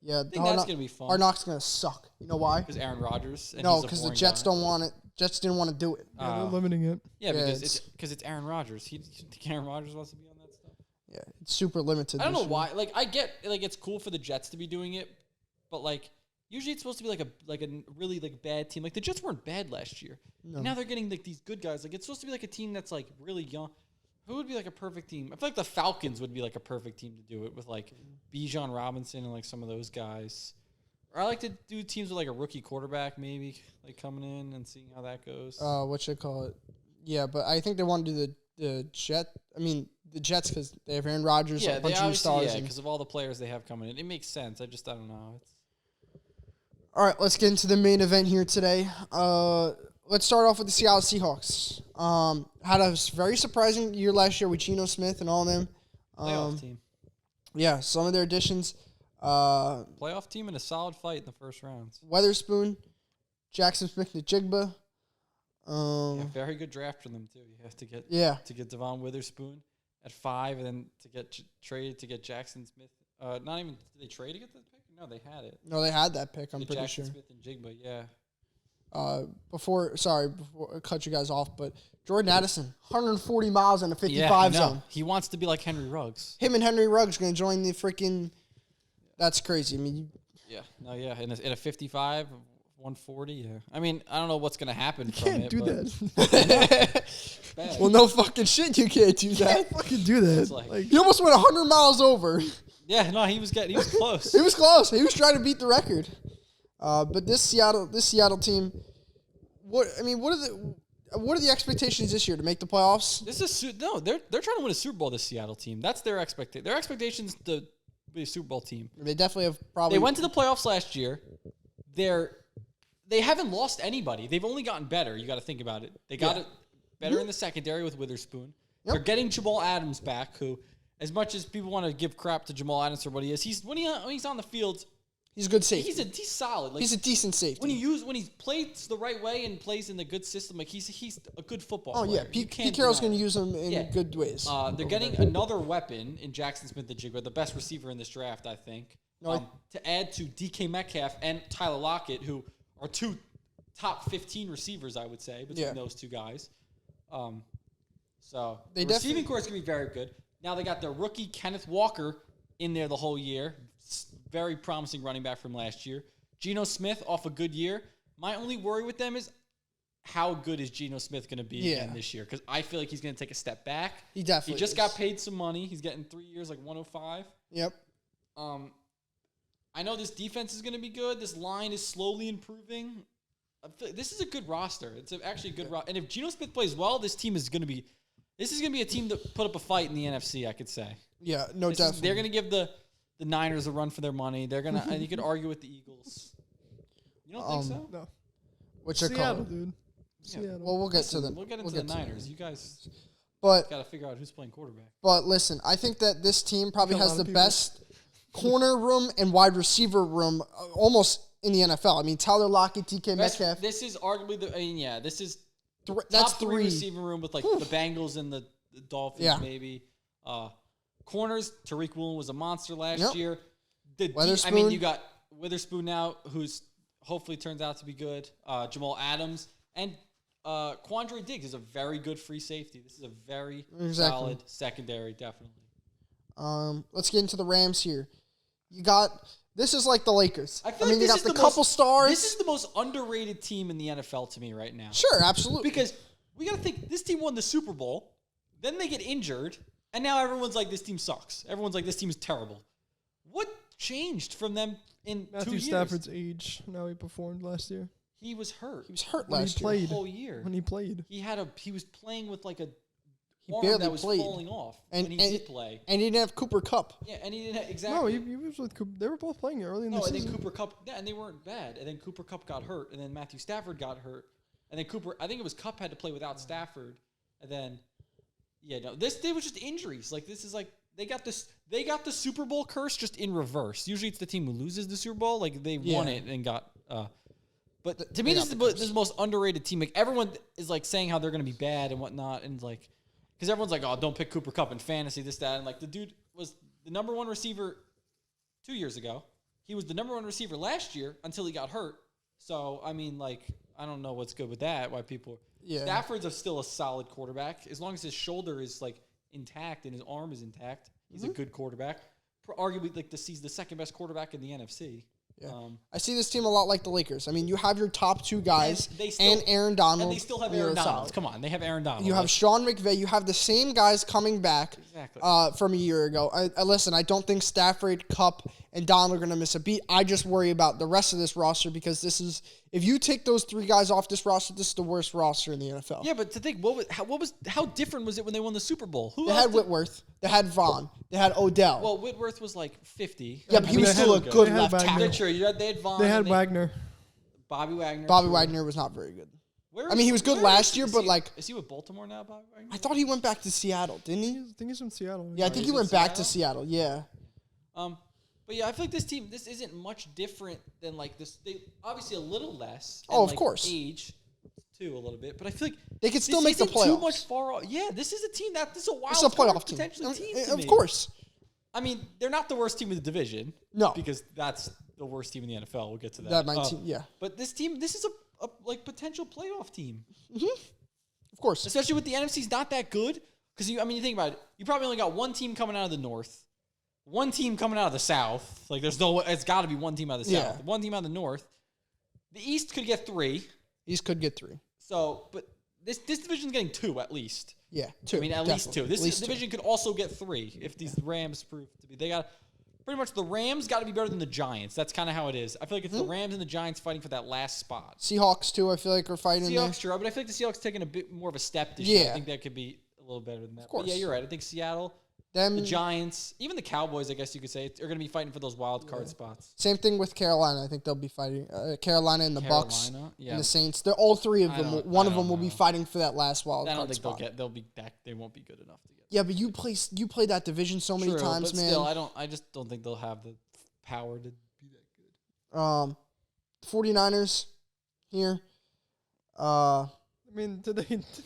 [SPEAKER 1] Yeah,
[SPEAKER 2] I think that's going to be fun.
[SPEAKER 1] Hard Knocks going to suck. You know why?
[SPEAKER 2] Because Aaron Rodgers. And
[SPEAKER 1] No, because the Jets don't want it. Jets didn't want to do it.
[SPEAKER 3] Yeah, they're limiting it.
[SPEAKER 2] Yeah,
[SPEAKER 1] Yeah,
[SPEAKER 2] because it's Aaron Rodgers. You think Aaron Rodgers wants to be on that stuff?
[SPEAKER 1] Yeah, it's super limited.
[SPEAKER 2] I don't know
[SPEAKER 1] this year.
[SPEAKER 2] why. I get it's cool for the Jets to be doing it, but usually it's supposed to be a really bad team. The Jets weren't bad last year.
[SPEAKER 1] No.
[SPEAKER 2] Now they're getting these good guys. It's supposed to be a team that's really young. Who would be a perfect team? I feel like the Falcons would be a perfect team to do it with Bijan Robinson and some of those guys. Or I like to do teams with a rookie quarterback maybe coming in and seeing how that goes.
[SPEAKER 1] What should I call it? Yeah, but I think they want to do the Jets because they have Aaron Rodgers, a bunch of new stars.
[SPEAKER 2] Yeah, because of all the players they have coming in. It makes sense. I don't know.
[SPEAKER 1] All right, let's get into the main event here today. let's start off with the Seattle Seahawks. Had a very surprising year last year with Geno Smith and all of them.
[SPEAKER 2] Playoff team.
[SPEAKER 1] Yeah, some of their additions.
[SPEAKER 2] Playoff team and a solid fight in the first rounds.
[SPEAKER 1] Weatherspoon, Jackson Smith-Njigba.
[SPEAKER 2] Very good draft for them too. You have to get
[SPEAKER 1] Yeah.
[SPEAKER 2] Devon Witherspoon at 5, and then to get traded to get Jackson Smith. Not even did they trade to get the pick? No, they had it.
[SPEAKER 1] No, they had that pick, I'm
[SPEAKER 2] Get
[SPEAKER 1] pretty
[SPEAKER 2] Jackson
[SPEAKER 1] sure.
[SPEAKER 2] Smith and Jigba, yeah.
[SPEAKER 1] Before I cut you guys off, but Jordan Addison, 140 miles in a 55
[SPEAKER 2] Yeah, I know.
[SPEAKER 1] zone.
[SPEAKER 2] He wants to be like Henry Ruggs.
[SPEAKER 1] Him and Henry Ruggs going to join the freaking. That's crazy. I mean,
[SPEAKER 2] In a 55, 140. Yeah. I mean, I don't know what's gonna happen.
[SPEAKER 3] Can't do
[SPEAKER 2] but
[SPEAKER 3] that.
[SPEAKER 2] bad.
[SPEAKER 1] well, no fucking shit, you can't do that.
[SPEAKER 3] Can't fucking do that.
[SPEAKER 2] It's like-
[SPEAKER 1] He almost went 100 miles over.
[SPEAKER 2] Yeah, no, he was close.
[SPEAKER 1] He was close. He was trying to beat the record. But this Seattle team, what are the expectations this year to make the playoffs?
[SPEAKER 2] They're trying to win a Super Bowl. This Seattle team. That's their expectation. Their expectations to be a Super Bowl team.
[SPEAKER 1] They definitely have probably.
[SPEAKER 2] They went to the playoffs last year. They haven't lost anybody. They've only gotten better. You got to think about it. They got it better in the secondary with Witherspoon.
[SPEAKER 1] Yep.
[SPEAKER 2] They're getting Jamal Adams back, who, as much as people want to give crap to Jamal Adams for what he is, when he's on the field,
[SPEAKER 1] He's a good safety.
[SPEAKER 2] he's solid. Like,
[SPEAKER 1] He's a decent safety.
[SPEAKER 2] when he plays the right way and plays in the good system, like he's a good football
[SPEAKER 1] Oh
[SPEAKER 2] player.
[SPEAKER 1] yeah,
[SPEAKER 2] You
[SPEAKER 1] Pete
[SPEAKER 2] can't
[SPEAKER 1] Carroll's
[SPEAKER 2] deny
[SPEAKER 1] going to
[SPEAKER 2] it.
[SPEAKER 1] use him in good ways.
[SPEAKER 2] They're getting another weapon in Jackson Smith-Njigba, the best receiver in this draft, I think. To add to DK Metcalf and Tyler Lockett, who are two top 15 receivers, I would say, between those two guys. So the receiving core is going to be very good. Now they got their rookie Kenneth Walker in there the whole year. Very promising running back from last year. Geno Smith off a good year. My only worry with them is how good is Geno Smith going to be again this year? Because I feel like he's going to take a step back.
[SPEAKER 1] He definitely
[SPEAKER 2] He just got paid some money. He's getting 3 years, like 105.
[SPEAKER 1] Yep.
[SPEAKER 2] I know this defense is going to be good. This line is slowly improving. This is a good roster. It's actually a good roster. And if Geno Smith plays well, this is going to be a team that put up a fight in the NFC, I could say.
[SPEAKER 1] Yeah, no, definitely.
[SPEAKER 2] They're going to give the Niners a run for their money. They're going to, and you could argue with the Eagles. You don't think so?
[SPEAKER 3] No.
[SPEAKER 1] What's your
[SPEAKER 3] Seattle,
[SPEAKER 1] call?
[SPEAKER 3] dude.
[SPEAKER 2] Yeah.
[SPEAKER 3] Seattle.
[SPEAKER 1] Well, we'll get to them.
[SPEAKER 2] We'll get into the Niners. You guys
[SPEAKER 1] But
[SPEAKER 2] got to figure out who's playing quarterback.
[SPEAKER 1] But listen, I think that this team probably
[SPEAKER 3] Got a
[SPEAKER 1] has
[SPEAKER 3] lot
[SPEAKER 1] the
[SPEAKER 3] of people.
[SPEAKER 1] best corner room and wide receiver room almost in the NFL. I mean, Tyler Lockett, DK Metcalf.
[SPEAKER 2] This is arguably this is
[SPEAKER 1] That's
[SPEAKER 2] top 3
[SPEAKER 1] three.
[SPEAKER 2] receiving room with like the Bengals and the Dolphins maybe. Corners, Tariq Woolen was a monster last year.
[SPEAKER 1] Witherspoon.
[SPEAKER 2] I mean, you got Witherspoon now, who's hopefully turns out to be good. Jamal Adams and Quandre Diggs is a very good free safety. This is a very solid secondary, definitely.
[SPEAKER 1] Let's get into the Rams here. This is like the Lakers.
[SPEAKER 2] I
[SPEAKER 1] mean,
[SPEAKER 2] like
[SPEAKER 1] you got the couple stars.
[SPEAKER 2] This is the most underrated team in the NFL to me right now.
[SPEAKER 1] Sure, absolutely.
[SPEAKER 2] Because we got to think, this team won the Super Bowl, then they get injured, and now everyone's like, this team sucks. Everyone's like, this team is terrible. What changed from them in 2
[SPEAKER 3] Matthew
[SPEAKER 2] years?
[SPEAKER 3] Stafford's age. How he performed last year.
[SPEAKER 2] He was hurt.
[SPEAKER 1] He was hurt
[SPEAKER 3] When he
[SPEAKER 1] last year.
[SPEAKER 3] played.
[SPEAKER 2] The whole year.
[SPEAKER 3] When he played.
[SPEAKER 2] He was playing with like a
[SPEAKER 1] He
[SPEAKER 2] arm
[SPEAKER 1] barely
[SPEAKER 2] that was
[SPEAKER 1] played.
[SPEAKER 2] falling off, and he did play.
[SPEAKER 1] And he didn't have Cooper Kupp.
[SPEAKER 2] Yeah, and he didn't have, exactly.
[SPEAKER 3] No, he was with Cooper. They were both playing early in the
[SPEAKER 2] and
[SPEAKER 3] season.
[SPEAKER 2] then Cooper Kupp, and they weren't bad. And then Cooper Kupp got hurt, and then Matthew Stafford got hurt, and then I think it was Kupp had to play without Stafford, and then, they was just injuries. Like this is like they got the Super Bowl curse just in reverse. Usually it's the team who loses the Super Bowl, like they won it and got. But to me, this is the most underrated team. Like everyone is like saying how they're going to be bad and whatnot, and like because everyone's like, oh, don't pick Cooper Kupp in fantasy, this, that, and like the dude was the number 1 receiver 2 years ago. He was the number 1 receiver last year until he got hurt. So I mean, like I don't know what's good with that. Why people?
[SPEAKER 1] Yeah.
[SPEAKER 2] Stafford's still a solid quarterback as long as his shoulder is like intact and his arm is intact. He's a good quarterback. Arguably, like he's the second best quarterback in the NFC.
[SPEAKER 1] Yeah. I see this team a lot like the Lakers. I mean, you have your top 2 guys and Aaron Donald.
[SPEAKER 2] And they still have Aaron Donald. Come on, they have Aaron Donald.
[SPEAKER 1] You have Sean McVay. You have the same guys coming back from a year ago. Listen, I don't think Stafford, Kupp, and Donald are going to miss a beat. I just worry about the rest of this roster because if you take those 3 guys off this roster, this is the worst roster in the NFL.
[SPEAKER 2] Yeah, but to think, how different was it when they won the Super Bowl?
[SPEAKER 1] They had Whitworth. They had Vaughn. They had Odell.
[SPEAKER 2] Well, Whitworth was like 50.
[SPEAKER 1] Yeah, but he was still a good left tackle.
[SPEAKER 2] True. They had Vaughn.
[SPEAKER 3] They had Wagner.
[SPEAKER 2] Bobby Wagner.
[SPEAKER 1] Bobby Wagner was not very good.
[SPEAKER 2] Where
[SPEAKER 1] I mean, he was good
[SPEAKER 2] where
[SPEAKER 1] last
[SPEAKER 2] is-
[SPEAKER 1] year,
[SPEAKER 2] is
[SPEAKER 1] but
[SPEAKER 2] he-
[SPEAKER 1] like
[SPEAKER 2] is he with Baltimore now? Right now?
[SPEAKER 1] I thought he went back to Seattle, didn't he?
[SPEAKER 3] I think he's from Seattle.
[SPEAKER 1] Yeah, I
[SPEAKER 2] Or
[SPEAKER 1] think
[SPEAKER 2] is
[SPEAKER 1] he
[SPEAKER 2] it
[SPEAKER 1] went back to
[SPEAKER 2] Seattle?
[SPEAKER 1] Seattle. Yeah.
[SPEAKER 2] But yeah, I feel like this team, this isn't much different than like this. They obviously a little less.
[SPEAKER 1] Oh, of
[SPEAKER 2] like,
[SPEAKER 1] course.
[SPEAKER 2] Age, too, a little bit. But I feel like
[SPEAKER 1] They could still
[SPEAKER 2] this
[SPEAKER 1] make the
[SPEAKER 2] isn't Too
[SPEAKER 1] playoffs.
[SPEAKER 2] much far off. Yeah, this is a team this is a wild
[SPEAKER 1] It's a
[SPEAKER 2] card
[SPEAKER 1] playoff team.
[SPEAKER 2] potentially team to
[SPEAKER 1] Of
[SPEAKER 2] me.
[SPEAKER 1] course.
[SPEAKER 2] I mean, they're not the worst team in the division.
[SPEAKER 1] No.
[SPEAKER 2] because that's the worst team in the NFL. We'll get to that.
[SPEAKER 1] That might team, yeah.
[SPEAKER 2] But this team, this is a like potential playoff team,
[SPEAKER 1] Of course.
[SPEAKER 2] especially with the NFC's not that good. Because you think about it, you probably only got one team coming out of the North, one team coming out of the South. Like there's no, it's got to be one team out of the
[SPEAKER 1] Yeah.
[SPEAKER 2] South, one team out of the North. The East could get 3.
[SPEAKER 1] East could get 3.
[SPEAKER 2] So, but this division's getting 2 at least.
[SPEAKER 1] Yeah, 2.
[SPEAKER 2] I mean, at least 2. This
[SPEAKER 1] At least 2.
[SPEAKER 2] division could also get 3 if these Rams prove to be. They got pretty much the Rams got to be better than the Giants. That's kind of how it is. I feel like it's the Rams and the Giants fighting for that last spot.
[SPEAKER 1] Seahawks too. I feel like are fighting there.
[SPEAKER 2] Seahawks, sure, but I feel like the Seahawks taking a bit more of a step this year. I
[SPEAKER 1] Yeah.
[SPEAKER 2] think that could be a little better than that. Of
[SPEAKER 1] course.
[SPEAKER 2] But yeah, you're right. I think Seattle,
[SPEAKER 1] Them.
[SPEAKER 2] the Giants, even the Cowboys, I guess you could say, are going to be fighting for those wild card spots.
[SPEAKER 1] Same thing with Carolina. I think they'll be fighting Carolina and the Bucks
[SPEAKER 2] Carolina, yeah.
[SPEAKER 1] and the Saints. They're all 3 of
[SPEAKER 2] I
[SPEAKER 1] them.
[SPEAKER 2] don't-
[SPEAKER 1] One
[SPEAKER 2] I
[SPEAKER 1] of them
[SPEAKER 2] don't
[SPEAKER 1] will be
[SPEAKER 2] know.
[SPEAKER 1] fighting for that last wild
[SPEAKER 2] I don't
[SPEAKER 1] card
[SPEAKER 2] think
[SPEAKER 1] spot.
[SPEAKER 2] they'll be back. They won't be good enough to get.
[SPEAKER 1] Yeah, but you play that division so many
[SPEAKER 2] True,
[SPEAKER 1] times,
[SPEAKER 2] but
[SPEAKER 1] man.
[SPEAKER 2] still, I just don't think they'll have the power to be that good.
[SPEAKER 1] 49ers here.
[SPEAKER 3] I mean, did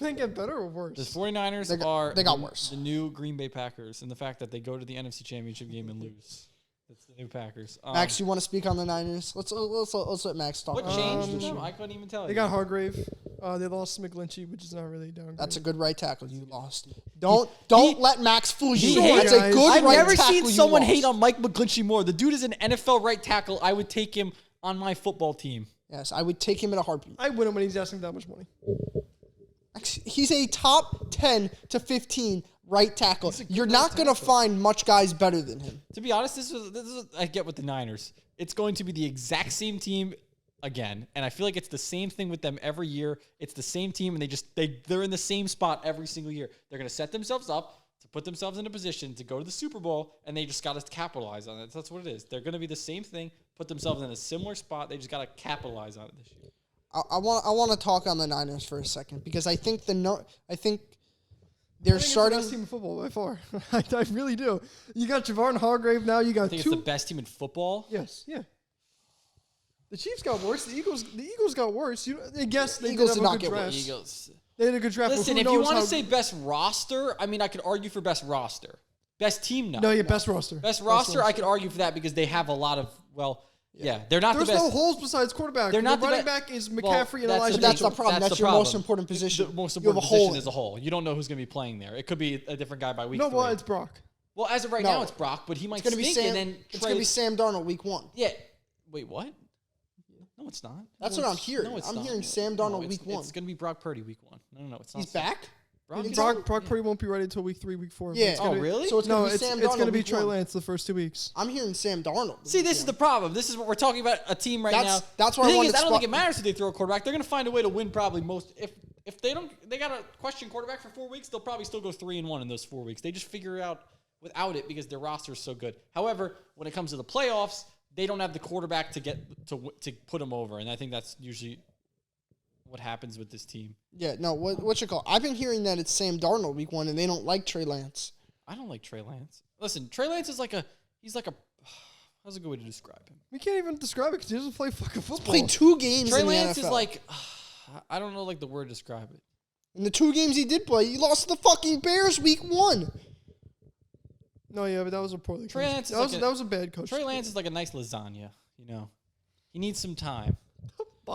[SPEAKER 3] they get better or worse?
[SPEAKER 2] The 49ers
[SPEAKER 1] they got worse.
[SPEAKER 2] The new Green Bay Packers, and the fact that they go to the NFC Championship game and lose. That's the new Packers.
[SPEAKER 1] Max, you want to speak on the Niners? Let's let Max talk.
[SPEAKER 2] What
[SPEAKER 1] about
[SPEAKER 2] changed
[SPEAKER 1] it.
[SPEAKER 2] with them? I couldn't even tell
[SPEAKER 3] They
[SPEAKER 2] you.
[SPEAKER 3] got Hargrave. They lost McGlinchey, which is not really down.
[SPEAKER 1] That's a
[SPEAKER 3] great.
[SPEAKER 1] good right tackle you lost. Don't let Max fool you.
[SPEAKER 3] Sure,
[SPEAKER 1] That's a
[SPEAKER 3] guys.
[SPEAKER 1] good
[SPEAKER 2] I've
[SPEAKER 1] right
[SPEAKER 2] never
[SPEAKER 1] tackle
[SPEAKER 2] seen
[SPEAKER 1] you
[SPEAKER 2] someone
[SPEAKER 1] lost.
[SPEAKER 2] hate on Mike McGlinchey more. The dude is an NFL right tackle. I would take him on my football team.
[SPEAKER 1] Yes, I would take him in a heartbeat.
[SPEAKER 3] I win him when he's asking that much money.
[SPEAKER 1] He's a top 10 to 15 right tackle.
[SPEAKER 2] He's a good
[SPEAKER 1] You're
[SPEAKER 2] right
[SPEAKER 1] not going to
[SPEAKER 2] tackle.
[SPEAKER 1] find much guys better than him.
[SPEAKER 2] To be honest, this is I get with the Niners. It's going to be the exact same team again, and I feel like it's the same thing with them every year. It's the same team, and they're in the same spot every single year. They're going to set themselves up to put themselves in a position to go to the Super Bowl, and they just got to capitalize on it. That's what it is. They're going to be the same thing, put themselves in a similar spot. They just got to capitalize on it this year.
[SPEAKER 1] I want to talk on the Niners for a second because I think they're
[SPEAKER 3] I think it's
[SPEAKER 1] starting.
[SPEAKER 3] the best team in football by far. I really do. You got Javon Hargrave now. You got
[SPEAKER 2] I think
[SPEAKER 3] 2.
[SPEAKER 2] it's the best team in football.
[SPEAKER 3] Yes, yeah. The Chiefs got worse. The Eagles got worse. I guess they
[SPEAKER 1] Eagles
[SPEAKER 3] did
[SPEAKER 1] did
[SPEAKER 3] have
[SPEAKER 1] not
[SPEAKER 3] a good
[SPEAKER 1] get
[SPEAKER 3] draft.
[SPEAKER 1] worse.
[SPEAKER 2] Eagles.
[SPEAKER 3] They had a good draft. but
[SPEAKER 2] Listen,
[SPEAKER 3] who
[SPEAKER 2] if you
[SPEAKER 3] knows
[SPEAKER 2] want to
[SPEAKER 3] how-
[SPEAKER 2] say best roster, I mean, I could argue for best roster. Best team, no.
[SPEAKER 3] no, yeah, best roster.
[SPEAKER 2] Best roster, I could argue for that because they have a lot of, they're not
[SPEAKER 3] There's
[SPEAKER 2] the best.
[SPEAKER 3] no holes besides quarterback.
[SPEAKER 2] They're not
[SPEAKER 3] the
[SPEAKER 2] the
[SPEAKER 3] running
[SPEAKER 2] be-
[SPEAKER 3] back is
[SPEAKER 2] Well,
[SPEAKER 3] McCaffrey and
[SPEAKER 2] that's
[SPEAKER 3] Elijah
[SPEAKER 2] the
[SPEAKER 1] That's
[SPEAKER 3] Mitchell.
[SPEAKER 1] the problem. That's your
[SPEAKER 2] problem.
[SPEAKER 1] most important position.
[SPEAKER 2] The most
[SPEAKER 1] You have a
[SPEAKER 2] important
[SPEAKER 1] hole
[SPEAKER 2] position
[SPEAKER 1] in
[SPEAKER 2] as a whole. You don't know who's going to be playing there. It could be a different guy by week
[SPEAKER 3] No,
[SPEAKER 2] 3.
[SPEAKER 3] well, it's Brock.
[SPEAKER 2] Well, as of right
[SPEAKER 1] No.
[SPEAKER 2] now, it's Brock, but he might
[SPEAKER 1] It's going to be
[SPEAKER 2] stink
[SPEAKER 1] Sam.
[SPEAKER 2] and then
[SPEAKER 1] It's going to be Sam Darnold week 1.
[SPEAKER 2] Yeah. Wait, what? No, it's not.
[SPEAKER 1] That's
[SPEAKER 2] No,
[SPEAKER 1] what I'm
[SPEAKER 2] it's-
[SPEAKER 1] hearing.
[SPEAKER 2] No, it's
[SPEAKER 1] I'm
[SPEAKER 2] not.
[SPEAKER 1] hearing Sam
[SPEAKER 2] No,
[SPEAKER 1] Darnold
[SPEAKER 2] it's-
[SPEAKER 1] week 1.
[SPEAKER 2] It's going to be Brock Purdy week 1. No, it's not.
[SPEAKER 1] He's back.
[SPEAKER 2] Brock is-
[SPEAKER 3] Brock Purdy won't be ready until week 3, week 4.
[SPEAKER 1] Yeah.
[SPEAKER 3] It's gonna
[SPEAKER 2] Oh,
[SPEAKER 3] be-
[SPEAKER 2] really?
[SPEAKER 1] So it's
[SPEAKER 3] No,
[SPEAKER 1] going to be
[SPEAKER 3] it's
[SPEAKER 1] Sam
[SPEAKER 3] it's
[SPEAKER 1] Darnold
[SPEAKER 3] going to be
[SPEAKER 1] week
[SPEAKER 3] Trey
[SPEAKER 1] 1.
[SPEAKER 3] Lance the first 2 weeks.
[SPEAKER 1] I'm hearing Sam Darnold.
[SPEAKER 2] See, this is the problem. This is what we're talking about. A team right
[SPEAKER 1] That's-
[SPEAKER 2] now.
[SPEAKER 1] that's why
[SPEAKER 2] the
[SPEAKER 1] I
[SPEAKER 2] thing
[SPEAKER 1] wanted
[SPEAKER 2] is, I don't
[SPEAKER 1] spot-
[SPEAKER 2] think it matters if they throw a quarterback. They're going to find a way to win probably most. If they don't, they got a question quarterback for 4 weeks. They'll probably still go 3-1 in those 4 weeks. They just figure it out without it because their roster is so good. However, when it comes to the playoffs, they don't have the quarterback to get to put them over, and I think that's usually what happens with this team.
[SPEAKER 1] Yeah, no, what you call? I've been hearing that it's Sam Darnold week 1, and they don't like Trey Lance.
[SPEAKER 2] I don't like Trey Lance. Listen, Trey Lance is he's like a how's a good way to describe him?
[SPEAKER 3] We can't even describe it because he doesn't play fucking football.
[SPEAKER 1] Played 2 games
[SPEAKER 2] Trey
[SPEAKER 1] in the
[SPEAKER 2] Lance
[SPEAKER 1] NFL.
[SPEAKER 2] is like I don't know like the word to describe it.
[SPEAKER 1] In the 2 games he did play, he lost to the fucking Bears week 1.
[SPEAKER 3] No, yeah, but that was a poorly
[SPEAKER 2] Trey
[SPEAKER 3] coached.
[SPEAKER 2] Lance is
[SPEAKER 3] That was a bad coach.
[SPEAKER 2] Trey Lance is like a nice lasagna, you know. He needs some time.